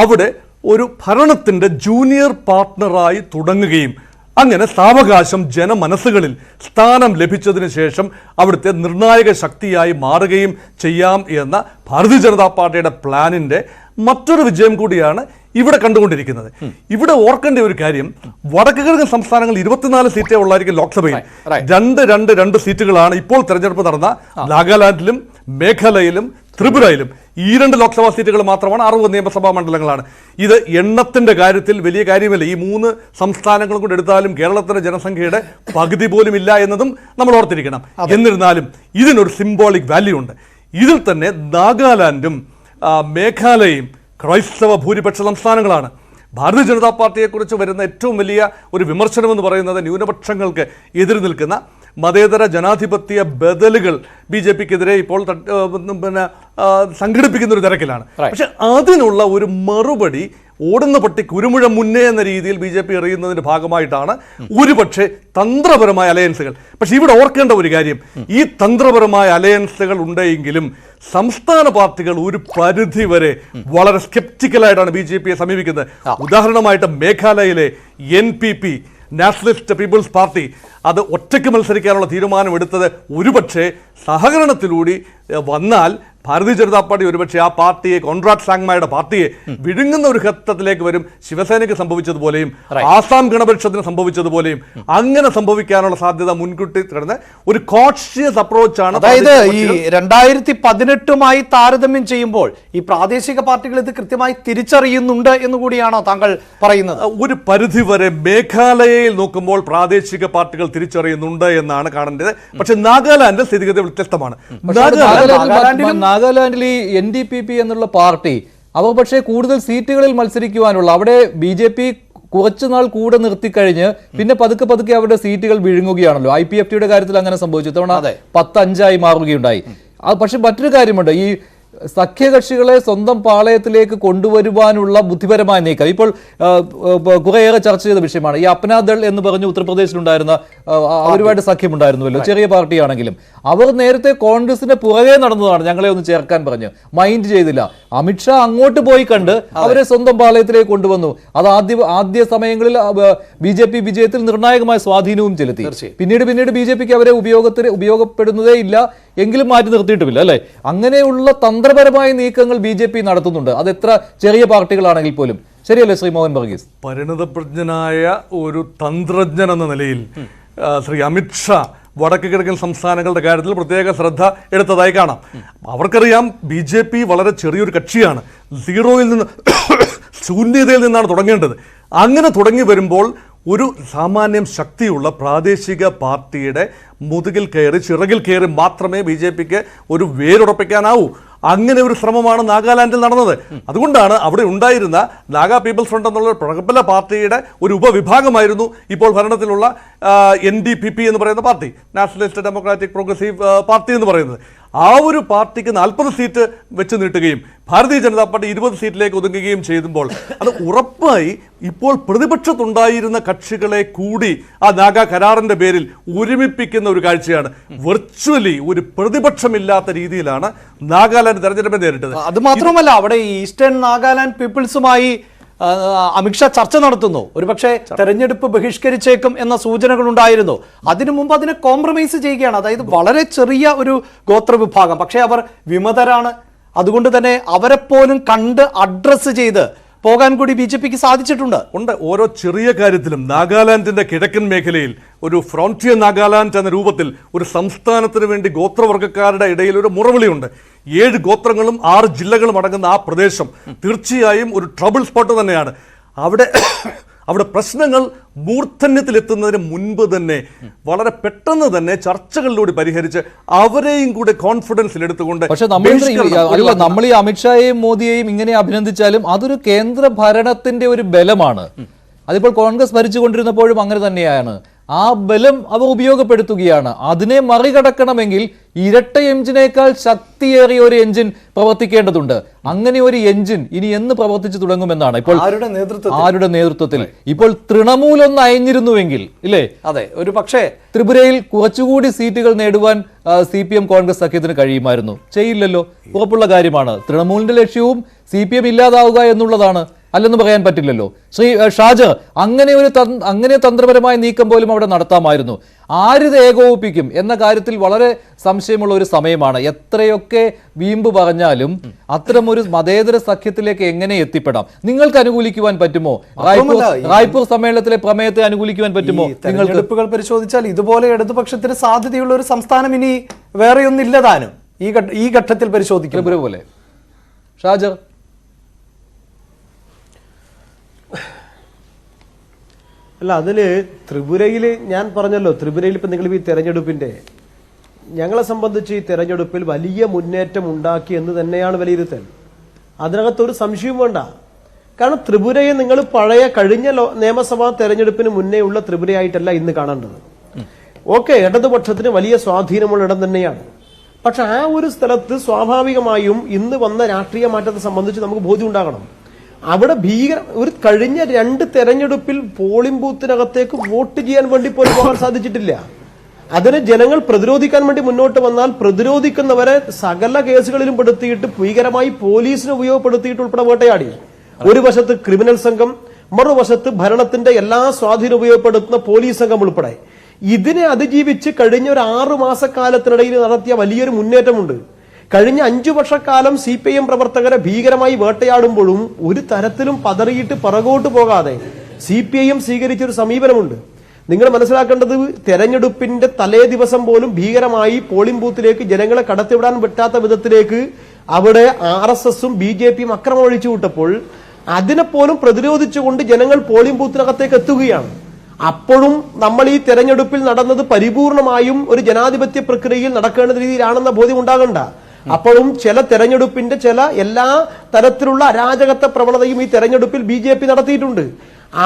അവിടെ ഒരു ഭരണത്തിൻ്റെ ജൂനിയർ പാർട്ട്ണറായി തുടങ്ങുകയും അങ്ങനെ സാവകാശം ജനമനസ്സുകളിൽ സ്ഥാനം ലഭിച്ചതിന് ശേഷം അവിടുത്തെ നിർണായക ശക്തിയായി മാറുകയും ചെയ്യാം എന്ന ഭാരതീയ ജനതാ പാർട്ടിയുടെ പ്ലാനിൻ്റെ മറ്റൊരു വിജയം കൂടിയാണ് ഇവിടെ കണ്ടുകൊണ്ടിരിക്കുന്നത്. ഇവിടെ ഓർക്കേണ്ട ഒരു കാര്യം, വടക്ക് കിഴക്കൻ സംസ്ഥാനങ്ങൾ 24 സീറ്റേ ഉള്ളായിരിക്കും ലോക്സഭയിൽ. 2 സീറ്റുകളാണ് ഇപ്പോൾ തെരഞ്ഞെടുപ്പ് നടന്ന നാഗാലാൻഡിലും മേഘാലയയിലും ത്രിപുരയിലും. ഈ 2 ലോക്സഭാ സീറ്റുകൾ മാത്രമാണ്. 60 നിയമസഭാ മണ്ഡലങ്ങളാണ്. ഇത് എണ്ണത്തിന്റെ കാര്യത്തിൽ വലിയ കാര്യമല്ല. ഈ 3 സംസ്ഥാനങ്ങളും കൂടെ എടുത്താലും കേരളത്തിന്റെ ജനസംഖ്യയുടെ പകുതി പോലും ഇല്ല എന്നതും നമ്മൾ ഓർത്തിരിക്കണം. എന്നിരുന്നാലും ഇതിനൊരു സിംബോളിക് വാല്യൂ ഉണ്ട്. ഇതിൽ തന്നെ നാഗാലാൻഡും മേഘാലയയും ക്രൈസ്തവ ഭൂരിപക്ഷ സംസ്ഥാനങ്ങളാണ്. ഭാരതീയ ജനതാ പാർട്ടിയെക്കുറിച്ച് വരുന്ന ഏറ്റവും വലിയ ഒരു വിമർശനമെന്ന് പറയുന്നത് ന്യൂനപക്ഷങ്ങൾക്ക് എതിര് നിൽക്കുന്ന മതേതര ജനാധിപത്യ ബദലുകൾ BJPക്കെതിരെ ഇപ്പോൾ സംഘടിപ്പിക്കുന്ന ഒരു തിരക്കിലാണ്. പക്ഷെ അതിനുള്ള ഒരു മറുപടി ഓടുന്ന പട്ടി കുരുമുഴ മുന്നേ എന്ന രീതിയിൽ BJP എറിയുന്നതിന്റെ ഭാഗമായിട്ടാണ് ഒരുപക്ഷെ തന്ത്രപരമായ അലയൻസുകൾ. പക്ഷെ ഇവിടെ ഓർക്കേണ്ട ഒരു കാര്യം, ഈ തന്ത്രപരമായ അലയൻസുകൾ ഉണ്ടെങ്കിലും സംസ്ഥാന പാർട്ടികൾ ഒരു പരിധി വരെ വളരെ സ്കെപ്റ്റിക്കലായിട്ടാണ് BJPയെ സമീപിക്കുന്നത്. ഉദാഹരണമായിട്ട് മേഘാലയയിലെ NPP, നാഷണലിസ്റ്റ് പീപ്പിൾസ് പാർട്ടി, അത് ഒറ്റയ്ക്ക് മത്സരിക്കാനുള്ള തീരുമാനമെടുത്തത് ഒരുപക്ഷെ സഹകരണത്തിലൂടെ വന്നാൽ ഭാരതീയ ജനതാ പാർട്ടി ഒരുപക്ഷെ ആ പാർട്ടിയെ, കോൺറാഡ് സാങ്മയുടെ പാർട്ടിയെ വിഴുങ്ങുന്ന ഒരു ഘട്ടത്തിലേക്ക് വരും. ശിവസേനയ്ക്ക് സംഭവിച്ചതുപോലെയും ആസാം ഗണപരിഷത്തിന് സംഭവിച്ചതുപോലെയും അങ്ങനെ സംഭവിക്കാനുള്ള സാധ്യത മുൻകൂട്ടി കിടന്ന് ഒരു കോൺഷ്യസ് അപ്രോച്ചാണ്. അതായത് ഈ 2018 താരതമ്യം ചെയ്യുമ്പോൾ ഈ പ്രാദേശിക പാർട്ടികൾ ഇത് കൃത്യമായി തിരിച്ചറിയുന്നുണ്ട് എന്ന് കൂടിയാണോ താങ്കൾ പറയുന്നത്? ഒരു പരിധി വരെ മേഘാലയയിൽ നോക്കുമ്പോൾ പ്രാദേശിക പാർട്ടികൾ തിരിച്ചറിയുന്നുണ്ട് എന്നാണ് കാണേണ്ടത്. പക്ഷെ നാഗാലാൻഡിൽ സ്ഥിതിഗതി വ്യത്യസ്തമാണ്. നാഗാലാൻഡിൽ ഈ NDPP എന്നുള്ള പാർട്ടി അവർ പക്ഷേ കൂടുതൽ സീറ്റുകളിൽ മത്സരിക്കുവാനുള്ള, അവിടെ BJP കുറച്ചുനാൾ കൂടെ നിർത്തിക്കഴിഞ്ഞ് പിന്നെ പതുക്കെ പതുക്കെ അവരുടെ സീറ്റുകൾ വിഴുങ്ങുകയാണല്ലോ. IPFTയുടെ കാര്യത്തിൽ അങ്ങനെ സംഭവിച്ചു. തവണ 10-5 മാറുകയുണ്ടായി. പക്ഷെ മറ്റൊരു കാര്യമുണ്ട്, ഈ സഖ്യകക്ഷികളെ സ്വന്തം പാളയത്തിലേക്ക് കൊണ്ടുവരുവാനുള്ള ബുദ്ധിപരമായ നീക്കം ഇപ്പോൾ കുറേയേറെ ചർച്ച ചെയ്ത വിഷയമാണ്. ഈ അപ്നാദൾ എന്ന് പറഞ്ഞ് ഉത്തർപ്രദേശിലുണ്ടായിരുന്ന അവരുമായിട്ട് സഖ്യമുണ്ടായിരുന്നുവല്ലോ, ചെറിയ പാർട്ടിയാണെങ്കിലും. അവർ നേരത്തെ കോൺഗ്രസിന്റെ പുറകെ നടന്നതാണ്, ഞങ്ങളെ ഒന്ന് ചേർക്കാൻ പറഞ്ഞ് മൈൻഡ് ചെയ്തില്ല. അമിത്ഷാ അങ്ങോട്ട് പോയി കണ്ട് അവരെ സ്വന്തം പാളയത്തിലേക്ക് കൊണ്ടുവന്നു. അത് ആദ്യ സമയങ്ങളിൽ BJP വിജയത്തിൽ നിർണായകമായ സ്വാധീനവും ചെലുത്തി. പിന്നീട് BJPക്ക് അവരെ ഉപയോഗപ്പെടുന്നതേ ഇല്ല, എങ്കിലും മാറ്റി നിർത്തിയിട്ടുമില്ല അല്ലെ. അങ്ങനെയുള്ള തന്ത്രപരമായ നീക്കങ്ങൾ BJP നടത്തുന്നുണ്ട്, അത് എത്ര ചെറിയ പാർട്ടികളാണെങ്കിൽ പോലും. ശരിയല്ലേ ശ്രീ മോഹൻ വർഗീസ്? പരിണതപ്രജ്ഞനായ ഒരു തന്ത്രജ്ഞൻ എന്ന നിലയിൽ ശ്രീ അമിത്ഷാ വടക്ക് കിഴക്കൻ സംസ്ഥാനങ്ങളുടെ കാര്യത്തിൽ പ്രത്യേക ശ്രദ്ധ എടുത്തതായി കാണാം. അവർക്കറിയാം BJP വളരെ ചെറിയൊരു കക്ഷിയാണ്, സീറോയിൽ നിന്ന് ശൂന്യതയിൽ നിന്നാണ് തുടങ്ങേണ്ടത്. അങ്ങനെ തുടങ്ങി വരുമ്പോൾ ഒരു സാമാന്യം ശക്തിയുള്ള പ്രാദേശിക പാർട്ടിയുടെ മുതുകിൽ കയറി, ചിറകിൽ കയറി മാത്രമേ BJPക്ക് ഒരു വേരുറപ്പിക്കാനാവൂ. അങ്ങനെ ഒരു ശ്രമമാണ് നാഗാലാൻഡിൽ നടന്നത്. അതുകൊണ്ടാണ് അവിടെ ഉണ്ടായിരുന്ന നാഗാ പീപ്പിൾസ് ഫ്രണ്ട് എന്നുള്ള പ്രബല പാർട്ടിയുടെ ഒരു ഉപവിഭാഗമായിരുന്നു ഇപ്പോൾ ഭരണത്തിലുള്ള NDPP എന്ന് പറയുന്ന party, nationalist democratic progressive party എന്ന് പറയുന്നത്. ആ ഒരു പാർട്ടിക്ക് 40 സീറ്റ് വെച്ച് നീട്ടുകയും ഭാരതീയ ജനതാ പാർട്ടി 20 സീറ്റിലേക്ക് ഒതുങ്ങുകയും ചെയ്യുമ്പോൾ അത് ഉറപ്പായി ഇപ്പോൾ പ്രതിപക്ഷത്തുണ്ടായിരുന്ന കക്ഷികളെ കൂടി ആ നാഗാ കരാറിന്റെ പേരിൽ ഒരുമിപ്പിക്കുന്ന ഒരു കാഴ്ചയാണ്. വെർച്വലി ഒരു പ്രതിപക്ഷമില്ലാത്ത രീതിയിലാണ് നാഗാലാൻഡ് തെരഞ്ഞെടുപ്പ് നേരിട്ടത്. അത് മാത്രമല്ല, അവിടെ ഈസ്റ്റേൺ നാഗാലാൻഡ് പീപ്പിൾസുമായി അമിത്ഷാ ചർച്ച നടത്തുന്നു. ഒരുപക്ഷെ തെരഞ്ഞെടുപ്പ് ബഹിഷ്കരിച്ചേക്കും എന്ന സൂചനകൾ ഉണ്ടായിരുന്നു. അതിനു മുമ്പ് അതിനെ കോംപ്രമൈസ് ചെയ്യുകയാണ്. അതായത് വളരെ ചെറിയ ഒരു ഗോത്രവിഭാഗം, പക്ഷേ അവർ വിമതരാണ്. അതുകൊണ്ട് തന്നെ അവരെ പോലും കണ്ട് അഡ്രസ്സ് ചെയ്ത് പോകാൻ കൂടി BJPക്ക് സാധിച്ചിട്ടുണ്ട്. ഓരോ ചെറിയ കാര്യത്തിലും നാഗാലാൻഡിന്റെ കിഴക്കൻ മേഖലയിൽ ഒരു ഫ്രോണ്ടിയർ നാഗാലാൻഡ് എന്ന രൂപത്തിൽ ഒരു സംസ്ഥാനത്തിന് വേണ്ടി ഗോത്രവർഗ്ഗക്കാരുടെ ഇടയിൽ ഒരു മുറവിളിയുണ്ട്. 7 ഗോത്രങ്ങളും 6 ജില്ലകളും അടങ്ങുന്ന ആ പ്രദേശം തീർച്ചയായും ഒരു ട്രബിൾ സ്പോട്ട് തന്നെയാണ്. അവിടെ പ്രശ്നങ്ങൾ മൂർധന്യത്തിലെത്തുന്നതിന് മുൻപ് തന്നെ വളരെ പെട്ടെന്ന് തന്നെ ചർച്ചകളിലൂടെ പരിഹരിച്ച് അവരെയും കൂടെ കോൺഫിഡൻസിൽ എടുത്തുകൊണ്ട്. പക്ഷെ നമ്മൾ ഈ അമിത്ഷായെയും മോദിയെയും ഇങ്ങനെ അഭിനന്ദിച്ചാലും അതൊരു കേന്ദ്ര ഭരണത്തിന്റെ ഒരു ബലമാണ്. അതിപ്പോൾ കോൺഗ്രസ് ഭരിച്ചുകൊണ്ടിരുന്നപ്പോഴും അങ്ങനെ തന്നെയാണ്. ആ ബലം അവർ ഉപയോഗപ്പെടുത്തുകയാണ്. അതിനെ മറികടക്കണമെങ്കിൽ ഇരട്ട എഞ്ചിനേക്കാൾ ശക്തിയേറിയ ഒരു എഞ്ചിൻ പ്രവർത്തിക്കേണ്ടതുണ്ട്. അങ്ങനെ ഒരു എഞ്ചിൻ ഇനി എന്ന് പ്രവർത്തിച്ചു തുടങ്ങുമെന്നാണ് ഇപ്പോൾ ആരുടെ നേതൃത്വത്തിൽ. ഇപ്പോൾ തൃണമൂൽ ഒന്ന് അയഞ്ഞിരുന്നുവെങ്കിൽ ഇല്ലേ, അതെ, ഒരു പക്ഷേ ത്രിപുരയിൽ കുറച്ചുകൂടി സീറ്റുകൾ നേടുവാൻ CPM കോൺഗ്രസ് സഖ്യത്തിന് കഴിയുമായിരുന്നു. ചെയ്യില്ലല്ലോ, ഉറപ്പുള്ള കാര്യമാണ്. തൃണമൂലിന്റെ ലക്ഷ്യവും CPM ഇല്ലാതാവുക എന്നുള്ളതാണ്, അല്ലെന്ന് പറയാൻ പറ്റില്ലല്ലോ. ശ്രീ ഷാജർ, അങ്ങനെ തന്ത്രപരമായ നീക്കം പോലും അവിടെ നടത്താമായിരുന്നു. ആരിത് ഏകോപിപ്പിക്കും എന്ന കാര്യത്തിൽ വളരെ സംശയമുള്ള ഒരു സമയമാണ്. എത്രയൊക്കെ വീമ്പ് പറഞ്ഞാലും അത്തരമൊരു മതേതര സഖ്യത്തിലേക്ക് എങ്ങനെ എത്തിപ്പെടാം? നിങ്ങൾക്ക് അനുകൂലിക്കുവാൻ പറ്റുമോ? റായ്പൂർ സമ്മേളനത്തിലെ പ്രമേയത്തെ അനുകൂലിക്കുവാൻ പറ്റുമോ? തെരഞ്ഞെടുപ്പുകൾ പരിശോധിച്ചാൽ ഇതുപോലെ ഇടതുപക്ഷത്തിന് സാധ്യതയുള്ള ഒരു സംസ്ഥാനം ഇനി വേറെയൊന്നില്ല താനും ഈ ഘട്ടത്തിൽ പരിശോധിക്കും പോലെ. ഷാജർ, അല്ല, അതില് ത്രിപുരയിൽ ഞാൻ പറഞ്ഞല്ലോ, ത്രിപുരയിൽ ഇപ്പം നിങ്ങൾ ഈ തെരഞ്ഞെടുപ്പിന്റെ ഞങ്ങളെ സംബന്ധിച്ച് ഈ തെരഞ്ഞെടുപ്പിൽ വലിയ മുന്നേറ്റം ഉണ്ടാക്കി എന്ന് തന്നെയാണ് വിലയിരുത്തൽ. അതിനകത്തൊരു സംശയവും വേണ്ട. കാരണം ത്രിപുരയെ നിങ്ങൾ പഴയ കഴിഞ്ഞ നിയമസഭാ തെരഞ്ഞെടുപ്പിന് മുന്നേ ഉള്ള ത്രിപുരയായിട്ടല്ല ഇന്ന് കാണേണ്ടത്. ഓക്കെ, ഇടതുപക്ഷത്തിന് വലിയ സ്വാധീനമുള്ള ഇടം തന്നെയാണ്. പക്ഷെ ആ ഒരു സ്ഥലത്ത് സ്വാഭാവികമായും ഇന്ന് വന്ന രാഷ്ട്രീയ മാറ്റത്തെ സംബന്ധിച്ച് നമുക്ക് ബോധ്യം ഉണ്ടാകണം. അവിടെ ഒരു കഴിഞ്ഞ 2 തെരഞ്ഞെടുപ്പിൽ പോളിംഗ് ബൂത്തിനകത്തേക്ക് വോട്ട് ചെയ്യാൻ വേണ്ടി പോലും പോകാൻ സാധിച്ചിട്ടില്ല. അതിനെ ജനങ്ങൾ പ്രതിരോധിക്കാൻ വേണ്ടി മുന്നോട്ട് വന്നാൽ പ്രതിരോധിക്കുന്നവരെ സകല കേസുകളിലും പെടുത്തിയിട്ട് ഭീകരമായി പോലീസിനെ ഉപയോഗപ്പെടുത്തിയിട്ട് ഉൾപ്പെടെ വേട്ടയാടി. ഒരു വശത്ത് ക്രിമിനൽ സംഘം, മറുവശത്ത് ഭരണത്തിന്റെ എല്ലാ സ്വാധീനം ഉപയോഗപ്പെടുത്തുന്ന പോലീസ് സംഘം ഉൾപ്പെടെ. ഇതിനെ അതിജീവിച്ച് കഴിഞ്ഞ ഒരു 6 മാസക്കാലത്തിനിടയിൽ നടത്തിയ വലിയൊരു മുന്നേറ്റമുണ്ട്. കഴിഞ്ഞ 5 വർഷക്കാലം CPIM പ്രവർത്തകരെ ഭീകരമായി വേട്ടയാടുമ്പോഴും ഒരു തരത്തിലും പതറിയിട്ട് പിറകോട്ട് പോകാതെ CPIM സ്വീകരിച്ചൊരു സമീപനമുണ്ട്. നിങ്ങൾ മനസ്സിലാക്കേണ്ടത്, തെരഞ്ഞെടുപ്പിന്റെ തലേ ദിവസം പോലും ഭീകരമായി പോളിംഗ് ബൂത്തിലേക്ക് ജനങ്ങളെ കടത്തിവിടാൻ പറ്റാത്ത വിധത്തിലേക്ക് അവിടെ RSSും BJPയും അക്രമം ഒഴിച്ചു വിട്ടപ്പോൾ അതിനെപ്പോലും പ്രതിരോധിച്ചുകൊണ്ട് ജനങ്ങൾ പോളിംഗ് ബൂത്തിനകത്തേക്ക് എത്തുകയാണ്. അപ്പോഴും നമ്മൾ ഈ തെരഞ്ഞെടുപ്പിൽ നടന്നത് പരിപൂർണമായും ഒരു ജനാധിപത്യ പ്രക്രിയയിൽ നടക്കേണ്ട രീതിയിലാണെന്ന ബോധ്യം ഉണ്ടാകണ്ട. അപ്പോഴും ചില തെരഞ്ഞെടുപ്പിന്റെ എല്ലാ തരത്തിലുള്ള അരാജകത്വ പ്രവണതയും ഈ തെരഞ്ഞെടുപ്പിൽ BJP നടത്തിയിട്ടുണ്ട്.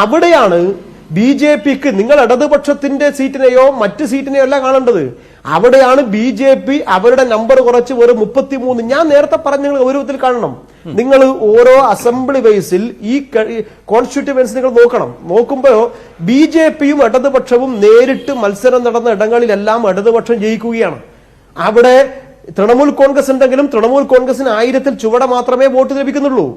അവിടെയാണ് BJPക്ക് നിങ്ങൾ ഇടതുപക്ഷത്തിന്റെ സീറ്റിനെയോ മറ്റ് സീറ്റിനെയോ അല്ല കാണേണ്ടത്. അവിടെയാണ് BJP അവരുടെ നമ്പർ കുറച്ച് വെറും 33. ഞാൻ നേരത്തെ പറഞ്ഞ ഗൗരവത്തിൽ കാണണം. നിങ്ങൾ ഓരോ അസംബ്ലി വൈസിൽ ഈ കോൺസ്റ്റിറ്റ്യൂവൻസി നിങ്ങൾ നോക്കുമ്പോൾ BJPയും ഇടതുപക്ഷവും നേരിട്ട് മത്സരം നടന്ന ഇടങ്ങളിലെല്ലാം ഇടതുപക്ഷം ജയിക്കുകയാണ്. അവിടെ തൃണമൂൽ കോൺഗ്രസ് ഉണ്ടെങ്കിലും തൃണമൂൽ കോൺഗ്രസിന് 1000-ൽ ചുവടെ മാത്രമേ വോട്ട് ലഭിക്കുന്നുള്ളൂ.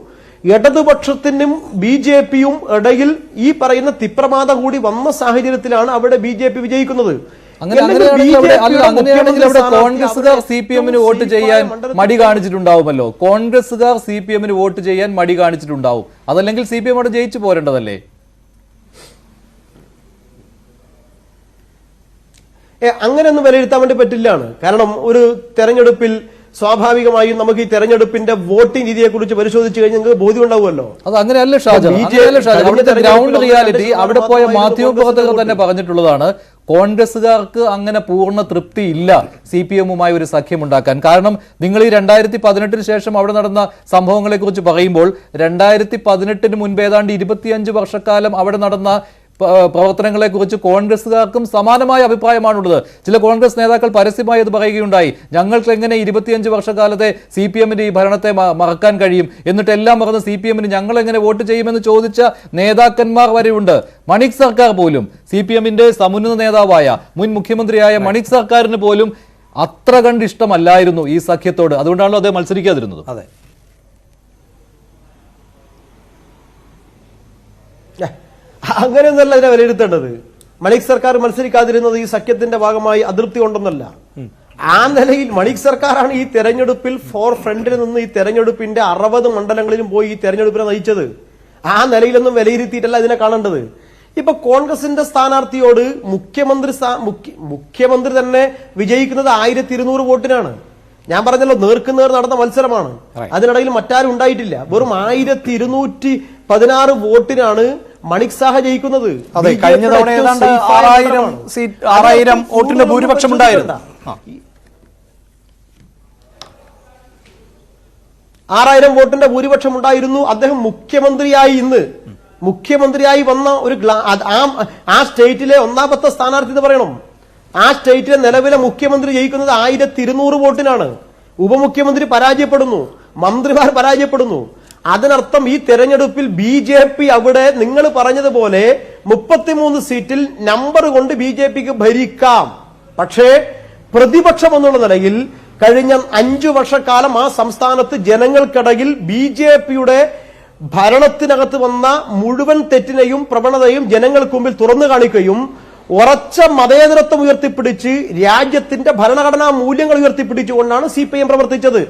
ഇടതുപക്ഷത്തിനും BJPയും ഇടയിൽ ഈ പറയുന്ന തിപ്രമാത കൂടി വന്ന സാഹചര്യത്തിലാണ് അവിടെ BJP വിജയിക്കുന്നത്. അങ്ങനെയാണെങ്കിൽ അവിടെ കോൺഗ്രസുകാർ CPMന് വോട്ട് ചെയ്യാൻ മടി കാണിച്ചിട്ടുണ്ടാവുമല്ലോ. കോൺഗ്രസുകാർ CPMന് വോട്ട് ചെയ്യാൻ മടി കാണിച്ചിട്ടുണ്ടാവും. അതല്ലെങ്കിൽ CPM അവിടെ ജയിച്ചു പോരേണ്ടതല്ലേ? അങ്ങനെയൊന്നും വിലയിരുത്താൻ വേണ്ടി പറ്റില്ലാണ്. കാരണം ഒരു തെരഞ്ഞെടുപ്പിൽ സ്വാഭാവികമായും നമുക്ക് ഈ തെരഞ്ഞെടുപ്പിന്റെ വോട്ടിംഗ് രീതിയെ കുറിച്ച് പരിശോധിച്ചു കഴിഞ്ഞാൽ നിങ്ങൾക്ക് ബോധ്യം ഉണ്ടാവുമല്ലോ. അത് അങ്ങനെയല്ല ഷാജൻ. അവിടുത്തെ ഗ്രൗണ്ട് റിയാലിറ്റി അവിടെ പോയ മാധ്യമപ്രവർത്തകർ തന്നെ പറഞ്ഞിട്ടുള്ളതാണ്. കോൺഗ്രസുകാർക്ക് അങ്ങനെ പൂർണ്ണ തൃപ്തി ഇല്ല CPMുമായി ഒരു സഖ്യമുണ്ടാക്കാൻ. കാരണം നിങ്ങൾ ഈ 2018 ശേഷം അവിടെ നടന്ന സംഭവങ്ങളെ കുറിച്ച് പറയുമ്പോൾ 2018 മുൻപ് ഏതാണ്ട് 25 വർഷക്കാലം അവിടെ നടന്ന പ്രവർത്തനങ്ങളെ കുറിച്ച് കോൺഗ്രസുകാർക്കും സമാനമായ അഭിപ്രായമാണുള്ളത്. ചില കോൺഗ്രസ് നേതാക്കൾ പരസ്യമായി അത് പറയുകയുണ്ടായി. ഞങ്ങൾക്ക് എങ്ങനെ 25 വർഷക്കാലത്തെ CPMന്റെ ഈ ഭരണത്തെ മറക്കാൻ കഴിയും, എന്നിട്ട് എല്ലാം മറന്ന് CPMന് ഞങ്ങൾ എങ്ങനെ വോട്ട് ചെയ്യുമെന്ന് ചോദിച്ച നേതാക്കന്മാർ വരെയുണ്ട്. മണിക് സർക്കാർ പോലും, CPMന്റെ സമുന്നത നേതാവായ മുൻ മുഖ്യമന്ത്രിയായ മണിക് സർക്കാരിന് പോലും അത്ര കണ്ട് ഇഷ്ടമല്ലായിരുന്നു ഈ സഖ്യത്തോട്. അതുകൊണ്ടാണല്ലോ അദ്ദേഹം മത്സരിക്കാതിരുന്നത്. അതെ, അങ്ങനെയൊന്നല്ല ഇതിനെ വിലയിരുത്തേണ്ടത്. മണിക് സർക്കാർ മത്സരിക്കാതിരുന്നത് ഈ സഖ്യത്തിന്റെ ഭാഗമായി അതൃപ്തി കൊണ്ടൊന്നല്ല. ആ നിലയിൽ മണിക് സർക്കാരാണ് ഈ തെരഞ്ഞെടുപ്പിൽ ഫോർ ഫ്രണ്ടിൽ നിന്ന് ഈ തെരഞ്ഞെടുപ്പിന്റെ 60 മണ്ഡലങ്ങളിലും പോയി ഈ തെരഞ്ഞെടുപ്പിനെ നയിച്ചത്. ആ നിലയിലൊന്നും വിലയിരുത്തിയിട്ടല്ല ഇതിനെ കാണേണ്ടത്. ഇപ്പൊ കോൺഗ്രസിന്റെ സ്ഥാനാർത്ഥിയോട് മുഖ്യമന്ത്രി തന്നെ വിജയിക്കുന്നത് 1200 വോട്ടിനാണ്. ഞാൻ പറഞ്ഞല്ലോ, നേർക്കുനേർ നടന്ന മത്സരമാണ്. അതിനിടയിൽ മറ്റാരും ഉണ്ടായിട്ടില്ല. വെറും 1216 വോട്ടിനാണ് മണിക് സാഹ ജയിക്കുന്നത്. അതെ, കഴിഞ്ഞ തവണ ഏതാണ്ട് 6000 വോട്ടിന്റെ ഭൂരിപക്ഷം ഉണ്ടായിരുന്നു. 6000 വോട്ടിന്റെ ഭൂരിപക്ഷം ഉണ്ടായിരുന്നു. അദ്ദേഹം മുഖ്യമന്ത്രിയായി വന്ന ഒരു ആ സ്റ്റേറ്റിലെ ഒന്നാമത്തെ സ്ഥാനാർത്ഥി എന്ന് പറയണം. ആ സ്റ്റേറ്റിലെ നിലവിലെ മുഖ്യമന്ത്രി ജയിക്കുന്നത് 1200 വോട്ടിനാണ്. ഉപമുഖ്യമന്ത്രി പരാജയപ്പെടുന്നു, മന്ത്രിമാർ പരാജയപ്പെടുന്നു. അതിനർത്ഥം ഈ തെരഞ്ഞെടുപ്പിൽ BJP അവിടെ നിങ്ങൾ പറഞ്ഞതുപോലെ 33 സീറ്റിൽ നമ്പർ കൊണ്ട് BJPക്ക് ഭരിക്കാം. പക്ഷേ പ്രതിപക്ഷം എന്നുള്ള നിലയിൽ കഴിഞ്ഞ 5 വർഷക്കാലം ആ സംസ്ഥാനത്ത് ജനങ്ങൾക്കിടയിൽ BJPയുടെ ഭരണത്തിനകത്ത് വന്ന മുഴുവൻ തെറ്റിനെയും പ്രവണതയും ജനങ്ങൾക്ക് മുമ്പിൽ തുറന്നു കാണിക്കുകയും ഉറച്ച മതേതരത്വം ഉയർത്തിപ്പിടിച്ച് രാജ്യത്തിന്റെ ഭരണഘടനാ മൂല്യങ്ങൾ ഉയർത്തിപ്പിടിച്ചുകൊണ്ടാണ് CPM പ്രവർത്തിച്ചത്.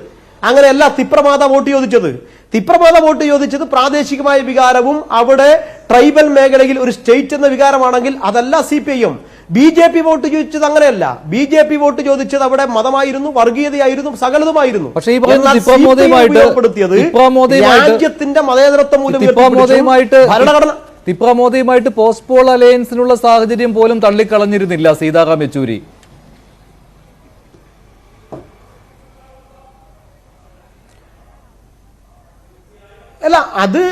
അങ്ങനെയല്ല തിപ്രമാത വോട്ട് ചോദിച്ചത്. തിപ്രമാത വോട്ട് ചോദിച്ചത് പ്രാദേശികമായ വികാരവും അവിടെ ട്രൈബൽ മേഖലയിൽ ഒരു സ്റ്റേറ്റ് എന്ന വികാരമാണെങ്കിൽ അതല്ല CPM. BJP വോട്ട് ചോദിച്ചത് അങ്ങനെയല്ല. BJP വോട്ട് ചോദിച്ചത് അവിടെ മതമായിരുന്നു, വർഗീയതയായിരുന്നു, സകലതുമായിരുന്നു. പക്ഷേ ഈ രാജ്യത്തിന്റെ മതേതരത്വ മൂല്യം ഭരണഘടന തിപ്രമോദയുമായിട്ട് പോസ്റ്റ് പോൾ അലയൻസിനുള്ള സാഹചര്യം പോലും തള്ളിക്കളഞ്ഞിരുന്നില്ല സീതാറാം യെച്ചൂരി. അല്ല, അത്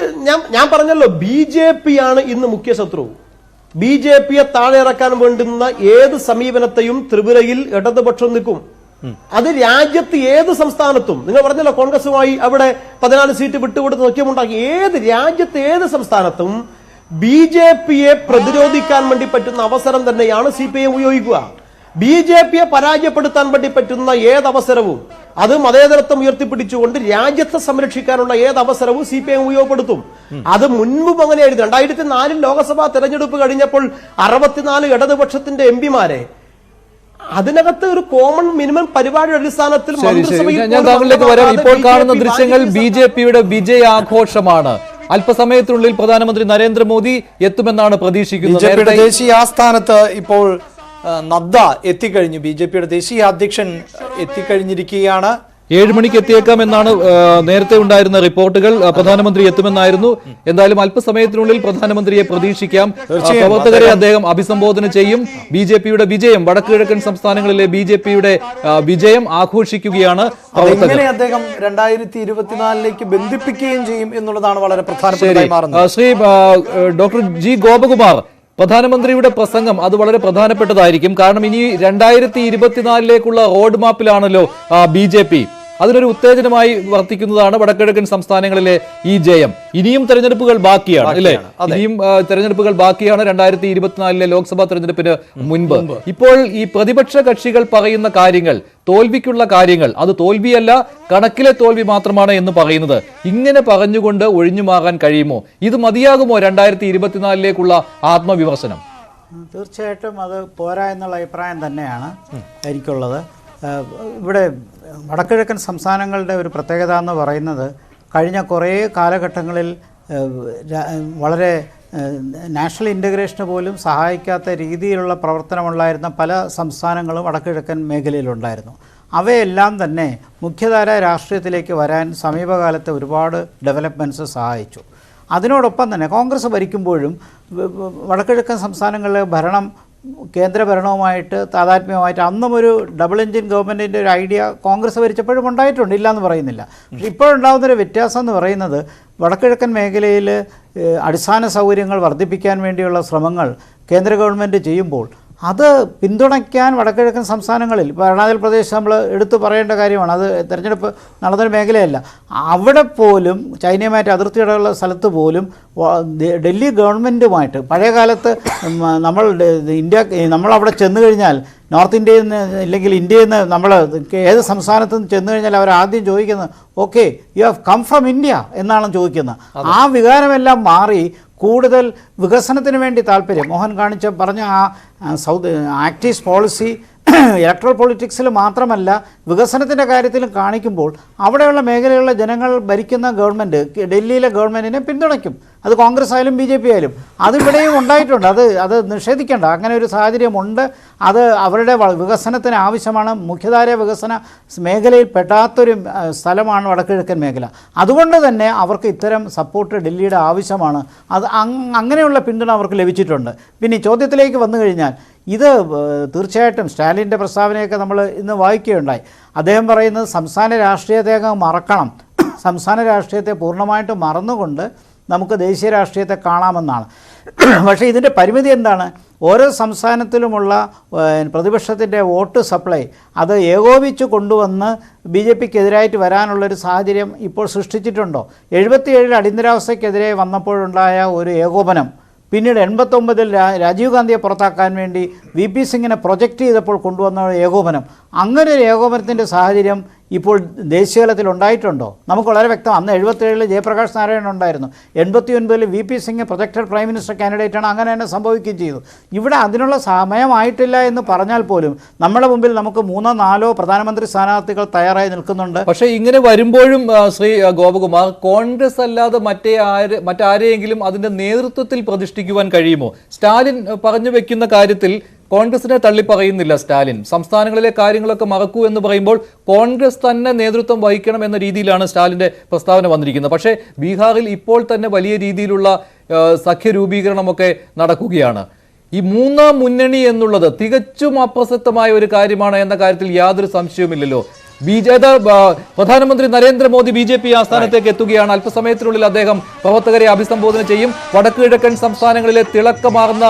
ഞാൻ പറഞ്ഞല്ലോ, BJP ആണ് ഇന്ന് മുഖ്യ ശത്രു. BJPയെ താഴെ ഇറക്കാൻ വേണ്ടുന്ന ഏത് സമീപനത്തെയും ത്രിപുരയിൽ ഇടതുപക്ഷം നിൽക്കും. അത് രാജ്യത്ത് ഏത് സംസ്ഥാനത്തും, നിങ്ങൾ പറഞ്ഞല്ലോ കോൺഗ്രസുമായി അവിടെ 14 സീറ്റ് വിട്ടുകൊടുത്ത് നോക്കിയമുണ്ടാക്കി, ഏത് രാജ്യത്ത് ഏത് സംസ്ഥാനത്തും BJP-യെ പ്രതിരോധിക്കാൻ വേണ്ടി പറ്റുന്ന അവസരം തന്നെയാണ് CPI ഉപയോഗിക്കുക. BJP-യെ പരാജയപ്പെടുത്താൻ വേണ്ടി പറ്റുന്ന ഏതവസരവും, അത് മതേതരത്വം ഉയർത്തിപ്പിടിച്ചുകൊണ്ട് രാജ്യത്തെ സംരക്ഷിക്കാനുള്ള ഏതവസരവും CPI ഉപയോഗപ്പെടുത്തും. അത് മുൻപും അങ്ങനെയായിരുന്നു. 2004 ലോക്സഭാ തെരഞ്ഞെടുപ്പ് കഴിഞ്ഞപ്പോൾ 64 ഇടതുപക്ഷത്തിന്റെ MP-മാരെ അതിനകത്ത് ഒരു കോമൺ മിനിമം പരിപാടിയുടെ അടിസ്ഥാനത്തിൽ ഞാൻ താങ്കളിലേക്ക് വരാം. ഇപ്പോൾ കാണുന്ന ദൃശ്യങ്ങൾ BJP-യുടെ വിജയാഘോഷമാണ്. അല്പസമയത്തിനുള്ളിൽ പ്രധാനമന്ത്രി നരേന്ദ്രമോദി എത്തുമെന്നാണ് പ്രതീക്ഷിക്കുന്നത്. BJP-യുടെ ദേശീയ ആസ്ഥാനത്ത് ഇപ്പോൾ നദ്ദ എത്തിക്കഴിഞ്ഞു. BJP-യുടെ ദേശീയ അധ്യക്ഷൻ എത്തിക്കഴിഞ്ഞിരിക്കുകയാണ്. 7 മണിക്ക് എത്തിയേക്കാമെന്നാണ് നേരത്തെ ഉണ്ടായിരുന്ന റിപ്പോർട്ടുകൾ. പ്രധാനമന്ത്രി എത്തുമെന്നായിരുന്നു. എന്തായാലും അല്പസമയത്തിനുള്ളിൽ പ്രധാനമന്ത്രിയെ പ്രതീക്ഷിക്കാം. പ്രവർത്തകരെ അദ്ദേഹം അഭിസംബോധന ചെയ്യും. BJP-യുടെ വിജയം, വടക്കു കിഴക്കൻ സംസ്ഥാനങ്ങളിലെ BJP-യുടെ വിജയം ആഘോഷിക്കുകയാണ് പ്രവർത്തകർ. അദ്ദേഹം 2024 ബന്ധിപ്പിക്കുകയും ചെയ്യും എന്നുള്ളതാണ് വളരെ പ്രധാനപ്പെട്ടതായി മാറുന്നത്. Shri doctor G. ഗോപകുമാർ, പ്രധാനമന്ത്രിയുടെ പ്രസംഗം അത് വളരെ പ്രധാനപ്പെട്ടതായിരിക്കും. കാരണം ഇനി 2024 റോഡ് മാപ്പിലാണല്ലോ BJP. അതിനൊരു ഉത്തേജനമായി വർത്തിക്കുന്നതാണ് വടക്കിഴക്കൻ സംസ്ഥാനങ്ങളിലെ ഈ ജയം. ഇനിയും തെരഞ്ഞെടുപ്പുകൾ ബാക്കിയാണ് അല്ലേ? ഇനിയും തെരഞ്ഞെടുപ്പുകൾ ബാക്കിയാണ് 2024 ലോക്സഭാ തെരഞ്ഞെടുപ്പിന് മുൻപ്. ഇപ്പോൾ ഈ പ്രതിപക്ഷ കക്ഷികൾ പറയുന്ന കാര്യങ്ങൾ, തോൽവിക്കുള്ള കാര്യങ്ങൾ, അത് തോൽവിയല്ല, കണക്കിലെ തോൽവി മാത്രമാണ് എന്ന് പറയുന്നത്. ഇങ്ങനെ പറഞ്ഞുകൊണ്ട് ഒഴിഞ്ഞു മാറാൻ കഴിയുമോ? ഇത് മതിയാകുമോ 2024 ആത്മവിമർശനം? തീർച്ചയായിട്ടും അത് പോരാ എന്നുള്ള അഭിപ്രായം തന്നെയാണ് എനിക്കുള്ളത്. ഇവിടെ വടക്കിഴക്കൻ സംസ്ഥാനങ്ങളുടെ ഒരു പ്രത്യേകത എന്ന് പറയുന്നത്, കഴിഞ്ഞ കുറേ കാലഘട്ടങ്ങളിൽ വളരെ നാഷണൽ ഇൻ്റഗ്രേഷന് പോലും സഹായിക്കാത്ത രീതിയിലുള്ള പ്രവർത്തനമുണ്ടായിരുന്ന പല സംസ്ഥാനങ്ങളും വടക്കിഴക്കൻ മേഖലയിലുണ്ടായിരുന്നു. അവയെല്ലാം തന്നെ മുഖ്യധാര രാഷ്ട്രീയത്തിലേക്ക് വരാൻ സമീപകാലത്തെ ഒരുപാട് ഡെവലപ്മെൻറ്റ്സ് സഹായിച്ചു. അതിനോടൊപ്പം തന്നെ കോൺഗ്രസ് ഭരിക്കുമ്പോഴും വടക്കിഴക്കൻ സംസ്ഥാനങ്ങളിലെ ഭരണം കേന്ദ്ര ഭരണവുമായിട്ട് താതാത്മ്യമായിട്ട് അന്നും ഒരു ഡബിൾ എഞ്ചിൻ ഗവൺമെൻറ്റിൻ്റെ ഒരു ഐഡിയ കോൺഗ്രസ് ഭരിച്ചപ്പോഴും ഉണ്ടായിട്ടുണ്ട്, ഇല്ലയെന്ന് പറയുന്നില്ല. പക്ഷേ ഇപ്പോഴുണ്ടാകുന്നൊരു വ്യത്യാസം എന്ന് പറയുന്നത്, വടക്കിഴക്കൻ മേഖലയിൽ അടിസ്ഥാന സൗകര്യങ്ങൾ വർദ്ധിപ്പിക്കാൻ വേണ്ടിയുള്ള ശ്രമങ്ങൾ കേന്ദ്ര ഗവൺമെൻറ് ചെയ്യുമ്പോൾ അത് പിന്തുണയ്ക്കാൻ വടക്കിഴക്കൻ സംസ്ഥാനങ്ങളിൽ, ഇപ്പോൾ അരുണാചൽ പ്രദേശ് നമ്മൾ എടുത്തു പറയേണ്ട കാര്യമാണ്, അത് തെരഞ്ഞെടുപ്പ് നടന്നൊരു മേഖലയല്ല. അവിടെ പോലും ചൈനയുമായിട്ട് അതിർത്തിയുള്ള സ്ഥലത്ത് പോലും ഡൽഹി ഗവൺമെൻറ്റുമായിട്ട് പഴയ കാലത്ത് നമ്മളവിടെ ചെന്ന് കഴിഞ്ഞാൽ നോർത്ത് ഇന്ത്യയിൽ നിന്ന് ഇല്ലെങ്കിൽ ഇന്ത്യയിൽ നിന്ന് നമ്മൾ ഏത് സംസ്ഥാനത്ത് നിന്ന് ചെന്ന് കഴിഞ്ഞാൽ അവർ ആദ്യം ചോദിക്കുന്നത് okay you have come from India എന്നാണ് ചോദിക്കുന്നത്. ആ വികാരമെല്ലാം മാറി കൂടുതൽ വികസനത്തിന് വേണ്ടി താല്പര്യം മോഹൻ പറഞ്ഞ ആ south act east policy electoral പൊളിറ്റിക്സിൽ മാത്രമല്ല വികസനത്തിൻ്റെ കാര്യത്തിലും കാണിക്കുമ്പോൾ അവിടെയുള്ള മേഖലകളിലെ ജനങ്ങൾ ഭരിക്കുന്ന ഗവൺമെൻറ് ഡൽഹിയിലെ ഗവൺമെൻറ്റിനെ പിന്തുണയ്ക്കും. അത് കോൺഗ്രസ് ആയാലും BJP ആയാലും അതിവിടെയും ഉണ്ടായിട്ടുണ്ട്. അത് നിഷേധിക്കേണ്ട, അങ്ങനെ ഒരു സാഹചര്യമുണ്ട്. അത് അവരുടെ വികസനത്തിന് ആവശ്യമാണ്. മുഖ്യധാര വികസന മേഖലയിൽ പെടാത്തൊരു സ്ഥലമാണ് വടക്കിഴക്കൻ മേഖല. അതുകൊണ്ട് തന്നെ അവർക്ക് ഇത്തരം സപ്പോർട്ട് ഡൽഹിയുടെ ആവശ്യമാണ്. അത് അങ്ങനെയുള്ള പിന്തുണ അവർക്ക് ലഭിച്ചിട്ടുണ്ട്. പിന്നെ ഈ ചോദ്യത്തിലേക്ക് വന്നു കഴിഞ്ഞാൽ, ഇത് തീർച്ചയായിട്ടും സ്റ്റാലിൻ്റെ പ്രസ്താവനയൊക്കെ നമ്മൾ ഇന്ന് വായിക്കുകയുണ്ടായി. അദ്ദേഹം പറയുന്നത് സംസ്ഥാന രാഷ്ട്രീയത്തെ മറക്കണം, സംസ്ഥാന രാഷ്ട്രീയത്തെ പൂർണ്ണമായിട്ട് മറന്നുകൊണ്ട് നമുക്ക് ദേശീയ രാഷ്ട്രീയത്തെ കാണാമെന്നാണ്. പക്ഷേ ഇതിൻ്റെ പരിമിതി എന്താണ്? ഓരോ സംസ്ഥാനത്തിലുമുള്ള പ്രതിപക്ഷത്തിൻ്റെ വോട്ട് സപ്ലൈ അത് ഏകോപിച്ച് കൊണ്ടുവന്ന് BJP-ക്കെതിരായിട്ട് വരാനുള്ളൊരു സാഹചര്യം ഇപ്പോൾ സൃഷ്ടിച്ചിട്ടുണ്ടോ? 77 അടിയന്തരാവസ്ഥയ്ക്കെതിരെ വന്നപ്പോഴുണ്ടായ ഒരു ഏകോപനം, പിന്നീട് 89 രാജീവ് ഗാന്ധിയെ പുറത്താക്കാൻ വേണ്ടി VP സിംഗിനെ പ്രൊജക്റ്റ് ചെയ്തപ്പോൾ കൊണ്ടുവന്ന ഏകോപനം, അങ്ങനെ ഒരു ഏകോപനത്തിൻ്റെ സാഹചര്യം ഇപ്പോൾ ദേശീയതലത്തിൽ ഉണ്ടായിട്ടുണ്ടോ? നമുക്ക് വളരെ വ്യക്തം. അന്ന് 77 ജയപ്രകാശ് നാരായണൻ ഉണ്ടായിരുന്നു, 89 VP Singh projected prime minister കാൻഡിഡേറ്റാണ്. അങ്ങനെ തന്നെ സംഭവിക്കുകയും ചെയ്തു. ഇവിടെ അതിനുള്ള സമയമായിട്ടില്ല എന്ന് പറഞ്ഞാൽ പോലും നമ്മുടെ മുമ്പിൽ നമുക്ക് 3-4 പ്രധാനമന്ത്രി സ്ഥാനാർത്ഥികൾ തയ്യാറായി നിൽക്കുന്നുണ്ട്. പക്ഷേ ഇങ്ങനെ വരുമ്പോഴും ശ്രീ ഗോപകുമാർ, കോൺഗ്രസ് അല്ലാതെ മറ്റാരെയെങ്കിലും അതിന്റെ നേതൃത്വത്തിൽ പ്രതിഷ്ഠിക്കുവാൻ കഴിയുമോ? സ്റ്റാലിൻ പറഞ്ഞു വെക്കുന്ന കാര്യത്തിൽ കോൺഗ്രസിനെ തള്ളി പറയുന്നില്ല സ്റ്റാലിൻ. സംസ്ഥാനങ്ങളിലെ കാര്യങ്ങളൊക്കെ മറക്കൂ എന്ന് പറയുമ്പോൾ കോൺഗ്രസ് തന്നെ നേതൃത്വം വഹിക്കണം എന്ന രീതിയിലാണ് സ്റ്റാലിൻ്റെ പ്രസ്താവന വന്നിരിക്കുന്നത്. പക്ഷേ ബീഹാറിൽ ഇപ്പോൾ തന്നെ വലിയ രീതിയിലുള്ള സഖ്യരൂപീകരണമൊക്കെ നടക്കുകയാണ്. ഈ മൂന്നാം മുന്നണി എന്നുള്ളത് തികച്ചും അപ്രസക്തമായ ഒരു കാര്യമാണ് എന്ന കാര്യത്തിൽ യാതൊരു സംശയവുമില്ലല്ലോ. പ്രധാനമന്ത്രി നരേന്ദ്രമോദി BJP ആസ്ഥാനത്തേക്ക് എത്തുകയാണ്. അല്പസമയത്തിനുള്ളിൽ അദ്ദേഹം പ്രവർത്തകരെ അഭിസംബോധന ചെയ്യും. വടക്കു കിഴക്കൻ സംസ്ഥാനങ്ങളിലെ തിളക്കമാർന്ന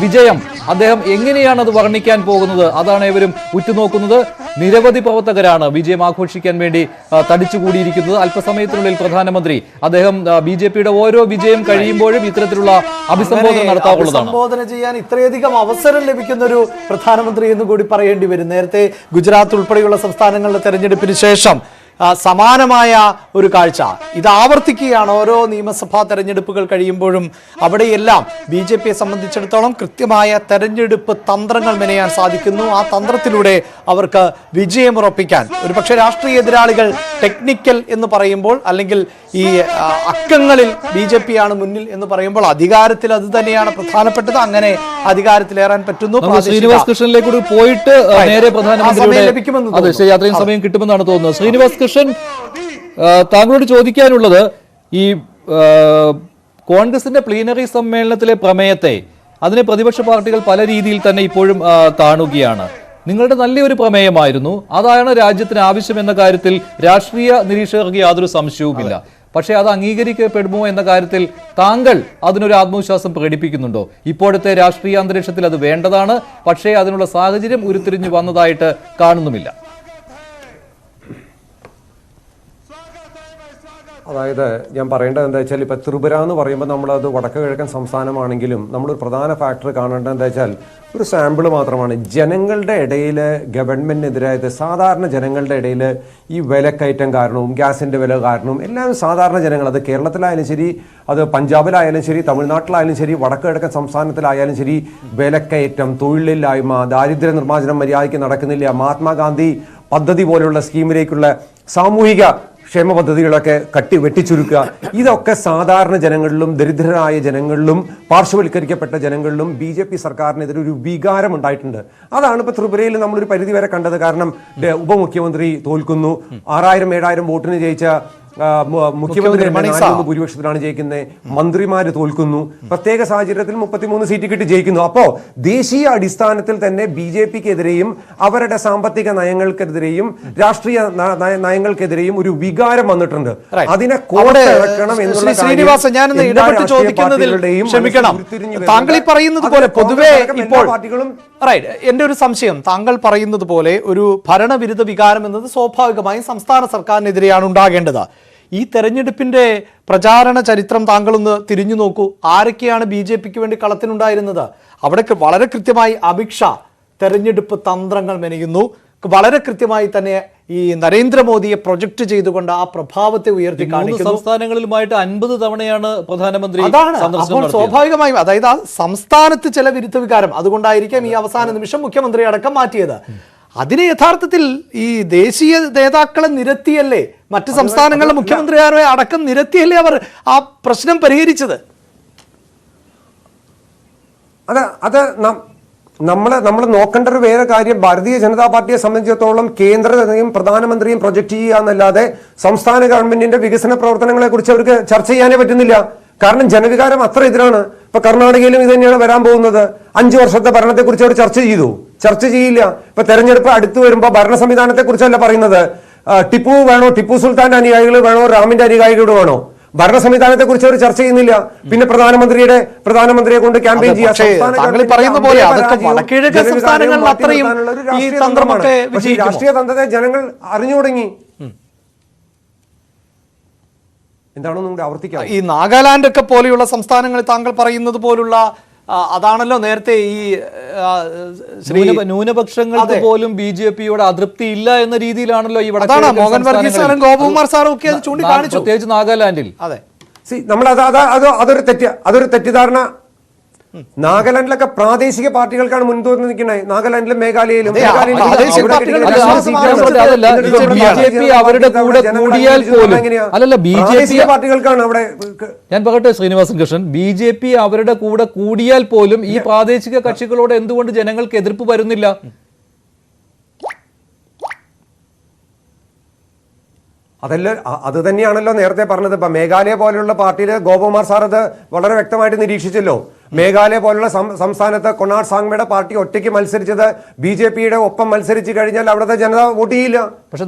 വിജയം അദ്ദേഹം എങ്ങനെയാണ് അത് വർണ്ണിക്കാൻ പോകുന്നത്, അതാണ് ഇവരും ഉറ്റുനോക്കുന്നത്. നിരവധി പ്രവർത്തകരാണ് വിജയം ആഘോഷിക്കാൻ വേണ്ടി തടിച്ചുകൂടിയിരിക്കുന്നത്. അല്പസമയത്തിനുള്ളിൽ പ്രധാനമന്ത്രി അദ്ദേഹം BJP-യുടെ ഓരോ വിജയം കഴിയുമ്പോഴും ഇത്തരത്തിലുള്ള അഭിസംബോധന നടത്താറുള്ളതാണ്. അഭിസംബോധന ചെയ്യാൻ ഇത്രയധികം അവസരം ലഭിക്കുന്ന ഒരു പ്രധാനമന്ത്രി എന്ന് കൂടി പറയേണ്ടി വരും. നേരത്തെ ഗുജറാത്ത് ഉൾപ്പെടെയുള്ള സംസ്ഥാനങ്ങളുടെ തെരഞ്ഞെടുപ്പിന് ശേഷം സമാനമായ ഒരു കാഴ്ച ഇത് ആവർത്തിക്കുകയാണ്. ഓരോ നിയമസഭാ തെരഞ്ഞെടുപ്പുകൾ കഴിയുമ്പോഴും അവിടെയെല്ലാം BJP-യെ സംബന്ധിച്ചിടത്തോളം കൃത്യമായ തെരഞ്ഞെടുപ്പ് തന്ത്രങ്ങൾ മെനയാൻ സാധിക്കുന്നു. ആ തന്ത്രത്തിലൂടെ അവർക്ക് വിജയമുറപ്പിക്കാൻ ഒരുപക്ഷെ രാഷ്ട്രീയ എതിരാളികൾ ടെക്നിക്കൽ എന്ന് പറയുമ്പോൾ, അല്ലെങ്കിൽ ഈ അക്കങ്ങളിൽ BJP-യാണ് മുന്നിൽ എന്ന് പറയുമ്പോൾ, അധികാരത്തിൽ അത് തന്നെയാണ് പ്രധാനപ്പെട്ടത്. അങ്ങനെ അധികാരത്തിലേറാൻ പറ്റുന്നു. ശ്രീനിവാസ് കൃഷ്ണനിലേക്ക് പോയിട്ട് നേരെ പ്രധാനമന്ത്രി അത്രയും സമയം കിട്ടുമെന്നാണ് തോന്നുന്നത്. ശ്രീനിവാസ് കൃഷ്ണൻ, താങ്കളോട് ചോദിക്കാനുള്ളത്, ഈ കോൺഗ്രസിന്റെ പ്ലീനറി സമ്മേളനത്തിലെ പ്രമേയത്തെ അതിനെ പ്രതിപക്ഷ പാർട്ടികൾ പല രീതിയിൽ തന്നെ ഇപ്പോഴും കാണുകയാണ്. നിങ്ങളുടെ നല്ലൊരു പ്രമേയമായിരുന്നു, അതാണ് രാജ്യത്തിന് ആവശ്യമെന്ന കാര്യത്തിൽ രാഷ്ട്രീയ നിരീക്ഷകർക്ക് യാതൊരു സംശയവുമില്ല. പക്ഷേ അത് അംഗീകരിക്കപ്പെടുമോ എന്ന കാര്യത്തിൽ താങ്കൾ അതിനൊരു ആത്മവിശ്വാസം പ്രകടിപ്പിക്കുന്നുണ്ടോ? ഇപ്പോഴത്തെ രാഷ്ട്രീയ അന്തരീക്ഷത്തിൽ അത് വേണ്ടതാണ്, പക്ഷേ അതിനുള്ള സാഹചര്യം ഉരുത്തിരിഞ്ഞു വന്നതായിട്ട് കാണുന്നുമില്ല. അതായത് ഞാൻ പറയേണ്ടത് എന്താ വെച്ചാൽ, ഇപ്പം ത്രിപുര എന്ന് പറയുമ്പോൾ നമ്മളത് വടക്ക് കിഴക്കൻ സംസ്ഥാനമാണെങ്കിലും നമ്മളൊരു പ്രധാന ഫാക്ടർ കാണേണ്ടത് എന്താ വെച്ചാൽ, ഒരു സാമ്പിൾ മാത്രമാണ്. ജനങ്ങളുടെ ഇടയിൽ ഗവൺമെൻറ്റിനെതിരായത്, സാധാരണ ജനങ്ങളുടെ ഇടയിൽ ഈ വിലക്കയറ്റം കാരണവും ഗ്യാസിൻ്റെ വില കാരണവും എല്ലാം സാധാരണ ജനങ്ങൾ, അത് കേരളത്തിലായാലും ശരി, അത് പഞ്ചാബിലായാലും ശരി, തമിഴ്നാട്ടിലായാലും ശരി, വടക്ക് കിഴക്കൻ സംസ്ഥാനത്തിലായാലും ശരി, വിലക്കയറ്റം, തൊഴിലില്ലായ്മ, ദാരിദ്ര്യ നിർമ്മാർജ്ജനം മര്യാദയ്ക്ക് നടക്കുന്നില്ല, മഹാത്മാഗാന്ധി പദ്ധതി പോലെയുള്ള സ്കീമിലേക്കുള്ള സാമൂഹിക ക്ഷേമ പദ്ധതികളൊക്കെ വെട്ടിച്ചുരുക്കുക, ഇതൊക്കെ സാധാരണ ജനങ്ങളിലും ദരിദ്രരായ ജനങ്ങളിലും പാർശ്വവൽക്കരിക്കപ്പെട്ട ജനങ്ങളിലും BJP സർക്കാരിനെതിരെ ഒരു വികാരം ഉണ്ടായിട്ടുണ്ട്. അതാണ് ഇപ്പോൾ ത്രിപുരയിൽ നമ്മളൊരു പരിധി വരെ കണ്ടത്. കാരണം ഉപമുഖ്യമന്ത്രി തോൽക്കുന്നു, 6000-7000 വോട്ടിന് ജയിച്ച മുഖ്യമന്ത്രി ഭൂരിപക്ഷത്തിലാണ് ജയിക്കുന്നത്, മന്ത്രിമാര് തോൽക്കുന്നു, പ്രത്യേക സാഹചര്യത്തിൽ 33 സീറ്റ് കിട്ടി ജയിക്കുന്നു. അപ്പോ ദേശീയ അടിസ്ഥാനത്തിൽ തന്നെ BJP-ക്കെതിരെയും അവരുടെ സാമ്പത്തിക നയങ്ങൾക്കെതിരെയും രാഷ്ട്രീയ നയങ്ങൾക്കെതിരെയും ഒരു വികാരം വന്നിട്ടുണ്ട്. അതിനെ കോടക്കണം എന്നുള്ള ശ്രീനിവാസൻ, ഞാനൊന്ന് ഇടപെട്ട് ചോദിക്കുന്നതിൽ ക്ഷമിക്കണം. താങ്കൾ ഈ പറയുന്നത് പോലെ പൊതുവെ ഇപ്പോൾ എന്റെ ഒരു സംശയം, താങ്കൾ പറയുന്നത് പോലെ ഒരു ഭരണവിരുദ്ധ വികാരം എന്നത് സ്വാഭാവികമായും സംസ്ഥാന സർക്കാരിനെതിരെയാണ് ഉണ്ടാകേണ്ടത്. ഈ തെരഞ്ഞെടുപ്പിന്റെ പ്രചാരണ ചരിത്രം താങ്കളൊന്ന് തിരിഞ്ഞു നോക്കൂ. ആരൊക്കെയാണ് BJP-ക്ക് വേണ്ടി കളത്തിനുണ്ടായിരുന്നത്? അവിടെ വളരെ കൃത്യമായി അമിത്ഷാ തെരഞ്ഞെടുപ്പ് തന്ത്രങ്ങൾ മെനയുന്നു. വളരെ കൃത്യമായി തന്നെ ഈ നരേന്ദ്രമോദിയെ പ്രൊജക്ട് ചെയ്തുകൊണ്ട് ആ പ്രഭാവത്തെ ഉയർത്തി കാണിക്കുന്നു. സംസ്ഥാനങ്ങളിലുമായിട്ട് 50 തവണയാണ് പ്രധാനമന്ത്രി. അപ്പോൾ സ്വാഭാവികമായും, അതായത് ആ സംസ്ഥാനത്ത് ചില വിരുദ്ധ വികാരം, അതുകൊണ്ടായിരിക്കാം ഈ അവസാന നിമിഷം മുഖ്യമന്ത്രി അടക്കം മാറ്റിയത്. അതിന് യഥാർത്ഥത്തിൽ ഈ ദേശീയ നേതാക്കളെ നിരത്തിയല്ലേ, മറ്റ് സംസ്ഥാനങ്ങളിലെ മുഖ്യമന്ത്രിമാരെ അടക്കം നിരത്തിയല്ലേ അവർ ആ പ്രശ്നം പരിഹരിച്ചത്? അത് നമ്മൾ നോക്കേണ്ട ഒരു വേറെ കാര്യം, ഭാരതീയ ജനതാ പാർട്ടിയെ സംബന്ധിച്ചിടത്തോളം കേന്ദ്രയും പ്രധാനമന്ത്രിയും പ്രൊജക്ട് ചെയ്യുക എന്നല്ലാതെ സംസ്ഥാന ഗവൺമെന്റിന്റെ വികസന പ്രവർത്തനങ്ങളെ കുറിച്ച് അവർക്ക് ചർച്ച ചെയ്യാനേ പറ്റുന്നില്ല. കാരണം ജനവികാരം അത്ര എതിരാണ്. ഇപ്പൊ കർണാടകയിലും ഇത് തന്നെയാണ് വരാൻ പോകുന്നത്. 5 വർഷത്തെ ഭരണത്തെ കുറിച്ച് അവർ ചർച്ച ചെയ്യില്ല. ഇപ്പൊ തെരഞ്ഞെടുപ്പ് അടുത്ത് വരുമ്പോൾ ഭരണ സംവിധാനത്തെ കുറിച്ചല്ല പറയുന്നത്. ടിപ്പു വേണോ, ടിപ്പു സുൽത്താന്റെ അനുയായികൾ വേണോ, രാമിന്റെ അനുയായികൾ വേണോ, ഭരണ സംവിധാനത്തെ കുറിച്ച് അവർ ചർച്ച ചെയ്യുന്നില്ല. പിന്നെ പ്രധാനമന്ത്രിയെ കൊണ്ട് ക്യാമ്പയിൻ ചെയ്യാം. രാഷ്ട്രീയ തന്ത്രത്തെ ജനങ്ങൾ അറിഞ്ഞു തുടങ്ങി. എന്താണെന്നും കൂടി ആവർത്തിക്കാം. ഈ നാഗാലാൻഡ് ഒക്കെ പോലെയുള്ള സംസ്ഥാനങ്ങളിൽ താങ്കൾ പറയുന്നത് പോലുള്ള അതാണല്ലോ നേരത്തെ ഈ ന്യൂനപക്ഷങ്ങൾക്ക് പോലും BJP-യോട് അതൃപ്തി ഇല്ല എന്ന രീതിയിലാണല്ലോ ഈ മോഹൻ വർഗീസ് സാറും ഗോപകുമാർ സാറും ഒക്കെ ചൂണ്ടിക്കാണിച്ചു, പ്രത്യേകിച്ച് നാഗാലാൻഡിൽ. അതെ, നമ്മൾ അതൊരു തെറ്റിദ്ധാരണ. നാഗാലാൻഡിലൊക്കെ പ്രാദേശിക പാർട്ടികൾക്കാണ് മുൻതൂക്കം നിൽക്കുന്നത്. നാഗാലാൻഡിലും മേഘാലയയിലും അവരുടെ കൂടെ കൂടിയാൽ പോലും പ്രാദേശിക പാർട്ടികൾക്കാണ് അവിടെ. ഞാൻ പറയട്ടെ ശ്രീനിവാസൻ കൃഷ്ണൻ, BJP അവരുടെ കൂടെ കൂടിയാൽ പോലും ഈ പ്രാദേശിക കക്ഷികളോട് എന്തുകൊണ്ട് ജനങ്ങൾക്ക് എതിർപ്പ് വരുന്നില്ല? അത് തന്നെയാണല്ലോ നേരത്തെ പറഞ്ഞത്. ഇപ്പൊ മേഘാലയ പോലെയുള്ള പാർട്ടിയില് ഗോപകുമാർ സാർ അത് വളരെ വ്യക്തമായിട്ട് നിരീക്ഷിച്ചല്ലോ. മേഘാലയ പോലുള്ള സംസ്ഥാനത്ത് കൊണാഡ് സാങ്മയുടെ പാർട്ടി ഒറ്റയ്ക്ക് മത്സരിച്ചത് BJP-യുടെ ഒപ്പം മത്സരിച്ചു കഴിഞ്ഞാൽ അവിടുത്തെ ജനത വോട്ട് ചെയ്യില്ല. പക്ഷെ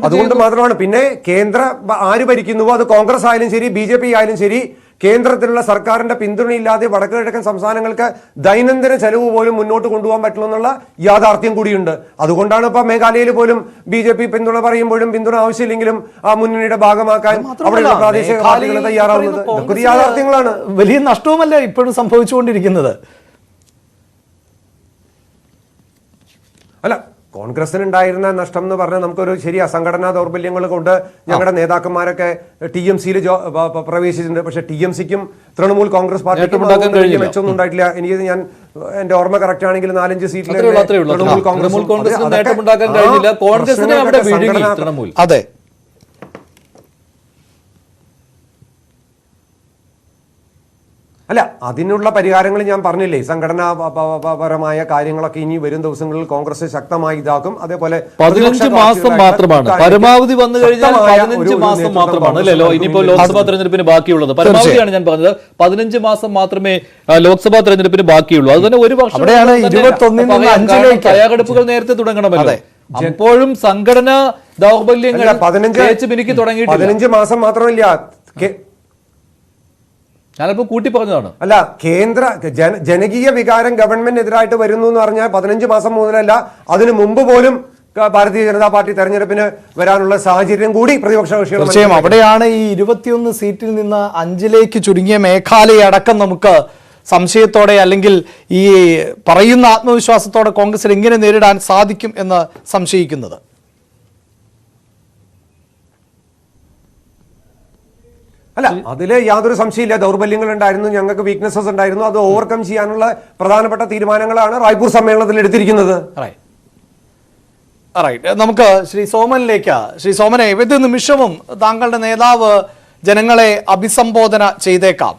അതുകൊണ്ട് മാത്രമാണ്. പിന്നെ കേന്ദ്ര ആര് ഭരിക്കുന്നുവോ, അത് കോൺഗ്രസ് ആയാലും ശരി BJP ആയാലും ശരി, കേന്ദ്രത്തിലുള്ള സർക്കാരിന്റെ പിന്തുണയില്ലാതെ വടക്ക് കിഴക്കൻ സംസ്ഥാനങ്ങൾക്ക് ദൈനംദിന ചെലവ് പോലും മുന്നോട്ട് കൊണ്ടുപോകാൻ പറ്റില്ല എന്നുള്ള യാഥാർത്ഥ്യം കൂടിയുണ്ട്. അതുകൊണ്ടാണ് ഇപ്പൊ മേഘാലയയിൽ പോലും BJP പിന്തുണ പറയുമ്പോഴും പിന്തുണ ആവശ്യമില്ലെങ്കിലും ആ മുന്നണിയുടെ ഭാഗമാക്കാൻ അവിടെയുള്ള പ്രാദേശിക പാർട്ടികൾ തയ്യാറാവുന്നത്. ഇതൊക്കെ യാഥാർത്ഥ്യങ്ങളാണ്. വലിയ നഷ്ടവുമല്ല ഇപ്പോഴും സംഭവിച്ചുകൊണ്ടിരിക്കുന്നത്. അല്ല, കോൺഗ്രസിനുണ്ടായിരുന്ന നഷ്ടം എന്ന് പറഞ്ഞാൽ നമുക്കൊരു ശരി സംഘടനാ ദൗർബല്യങ്ങൾ കൊണ്ട് ഞങ്ങളുടെ നേതാക്കന്മാരൊക്കെ TMCയിൽ പ്രവേശിച്ചിട്ടുണ്ട്. പക്ഷെ TMCക്കും തൃണമൂൽ കോൺഗ്രസ് പാർട്ടിക്കും മെച്ചൊന്നും ഉണ്ടായിട്ടില്ല. ഞാൻ എന്റെ ഓർമ്മ കറക്റ്റ് ആണെങ്കിൽ 4-5 സീറ്റിൽ തൃണമൂൽ കോൺഗ്രസിന് നേട്ടമുണ്ടാക്കാൻ കഴിഞ്ഞില്ല. കോൺഗ്രസിനെ അവിടെ വിഴുങ്ങി തൃണമൂൽ. അതെ, അല്ല, അതിനുള്ള പരിഹാരങ്ങൾ ഞാൻ പറഞ്ഞില്ലേ. സംഘടനാപരമായ കാര്യങ്ങളൊക്കെ ഇനി വരും ദിവസങ്ങളിൽ കോൺഗ്രസ് ശക്തമായി ഇതാക്കും. അതേപോലെ 15 മാസം മാത്രമാണ് പരമാവധി വന്നു കഴിഞ്ഞാൽ 15 മാസം മാത്രമാണ് അല്ലല്ലോ ഇനിയിപ്പോ ലോക്സഭാ തെരഞ്ഞെടുപ്പിന് ബാക്കിയുള്ളത്. പരമാവധിയാണ് ഞാൻ പറഞ്ഞത്. 15 മാസം മാത്രമേ ലോക്സഭാ തെരഞ്ഞെടുപ്പിന് ബാക്കിയുള്ളൂ. അത് തന്നെ ഒരു വർഷം തയ്യാറെടുപ്പുകൾ നേരത്തെ തുടങ്ങണമല്ലോ. അപ്പോഴും സംഘടനാ ദൗർബല്യങ്ങൾ 15 മാസം മാത്രമല്ല, ഞാനിപ്പോ കൂട്ടി പറഞ്ഞതാണ്. അല്ല, കേന്ദ്ര ജനകീയ വികാരം ഗവൺമെന്റിനെതിരായിട്ട് വരുന്നു എന്ന് പറഞ്ഞാൽ 15 മാസം മുതലല്ല, അതിനു മുമ്പ് പോലും ഭാരതീയ ജനതാ പാർട്ടി തെരഞ്ഞെടുപ്പിന് വരാനുള്ള സാഹചര്യം കൂടി പ്രതിപക്ഷ കക്ഷികൾ. തീർച്ചയായും അവിടെയാണ് ഈ 21 സീറ്റിൽ നിന്ന് 5ലേക്ക് ചുരുങ്ങിയ മേഘാലയ അടക്കം നമുക്ക് സംശയത്തോടെ അല്ലെങ്കിൽ ഈ പറയുന്ന ആത്മവിശ്വാസത്തോടെ കോൺഗ്രസിൽ എങ്ങനെ നേരിടാൻ സാധിക്കും എന്ന് സംശയിക്കുന്നത്. അല്ല, അതില് യാതൊരു സംശയമില്ല. ദൗർബല്യങ്ങൾ ഉണ്ടായിരുന്നു, ഞങ്ങൾക്ക് വീക്ക്നെസ്സസ് ഉണ്ടായിരുന്നു. അത് ഓവർകം ചെയ്യാനുള്ള പ്രധാനപ്പെട്ട തീരുമാനങ്ങളാണ് റായ്പൂർ സമ്മേളനത്തിൽ എടുത്തിരിക്കുന്നത്. നമുക്ക് ശ്രീ സോമനിലേക്ക്. ശ്രീ സോമനെ, ഏത് നിമിഷവും താങ്കളുടെ നേതാവ് ജനങ്ങളെ അഭിസംബോധന ചെയ്തേക്കാം.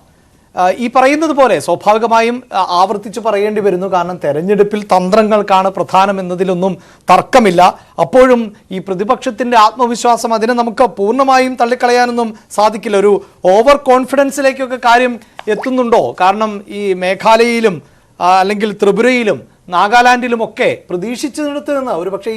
ഈ പറയുന്നത് പോലെ സ്വാഭാവികമായും ആവർത്തിച്ച് പറയേണ്ടി വരുന്നു. കാരണം തെരഞ്ഞെടുപ്പിൽ തന്ത്രങ്ങൾക്കാണ് പ്രധാനം എന്നതിലൊന്നും തർക്കമില്ല. അപ്പോഴും ഈ പ്രതിപക്ഷത്തിന്റെ ആത്മവിശ്വാസം, അതിനെ നമുക്ക് പൂർണ്ണമായും തള്ളിക്കളയാനൊന്നും സാധിക്കില്ല. ഒരു ഓവർ കോൺഫിഡൻസിലേക്കൊക്കെ കാര്യം എത്തുന്നുണ്ടോ? കാരണം ഈ മേഘാലയയിലും അല്ലെങ്കിൽ ത്രിപുരയിലും നാഗാലാൻഡിലുമൊക്കെ പ്രതീക്ഷിച്ചിടത്ത് നിന്ന് ഒരു പക്ഷേ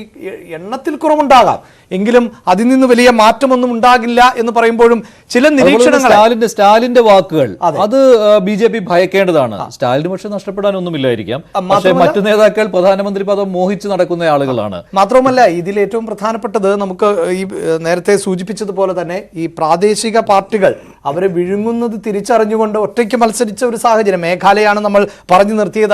എണ്ണത്തിൽ കുറവുണ്ടാകാം, എങ്കിലും അതിൽ നിന്ന് വലിയ മാറ്റമൊന്നും ഉണ്ടാകില്ല എന്ന് പറയുമ്പോഴും ചില നിരീക്ഷണങ്ങൾ സ്റ്റാലിന്റെ വാക്കുകൾ അത് BJP ഭയക്കേണ്ടതാണ്. സ്റ്റാലിന് പക്ഷെ നഷ്ടപ്പെടാനൊന്നുമില്ലായിരിക്കാം. പക്ഷേ മറ്റു നേതാക്കൾ പ്രധാനമന്ത്രി പദം മോഹിച്ച് നടക്കുന്ന ആളുകളാണ്. മാത്രമല്ല, ഇതിൽ ഏറ്റവും പ്രധാനപ്പെട്ടത് നമുക്ക് ഈ നേരത്തെ സൂചിപ്പിച്ചതുപോലെ തന്നെ ഈ പ്രാദേശിക പാർട്ടികൾ അവരെ വിഴുങ്ങുന്നത് തിരിച്ചറിഞ്ഞുകൊണ്ട് ഒറ്റയ്ക്ക് മത്സരിച്ച ഒരു സാഹചര്യം മേഘാലയാണ് നമ്മൾ പറഞ്ഞു നിർത്തിയത്.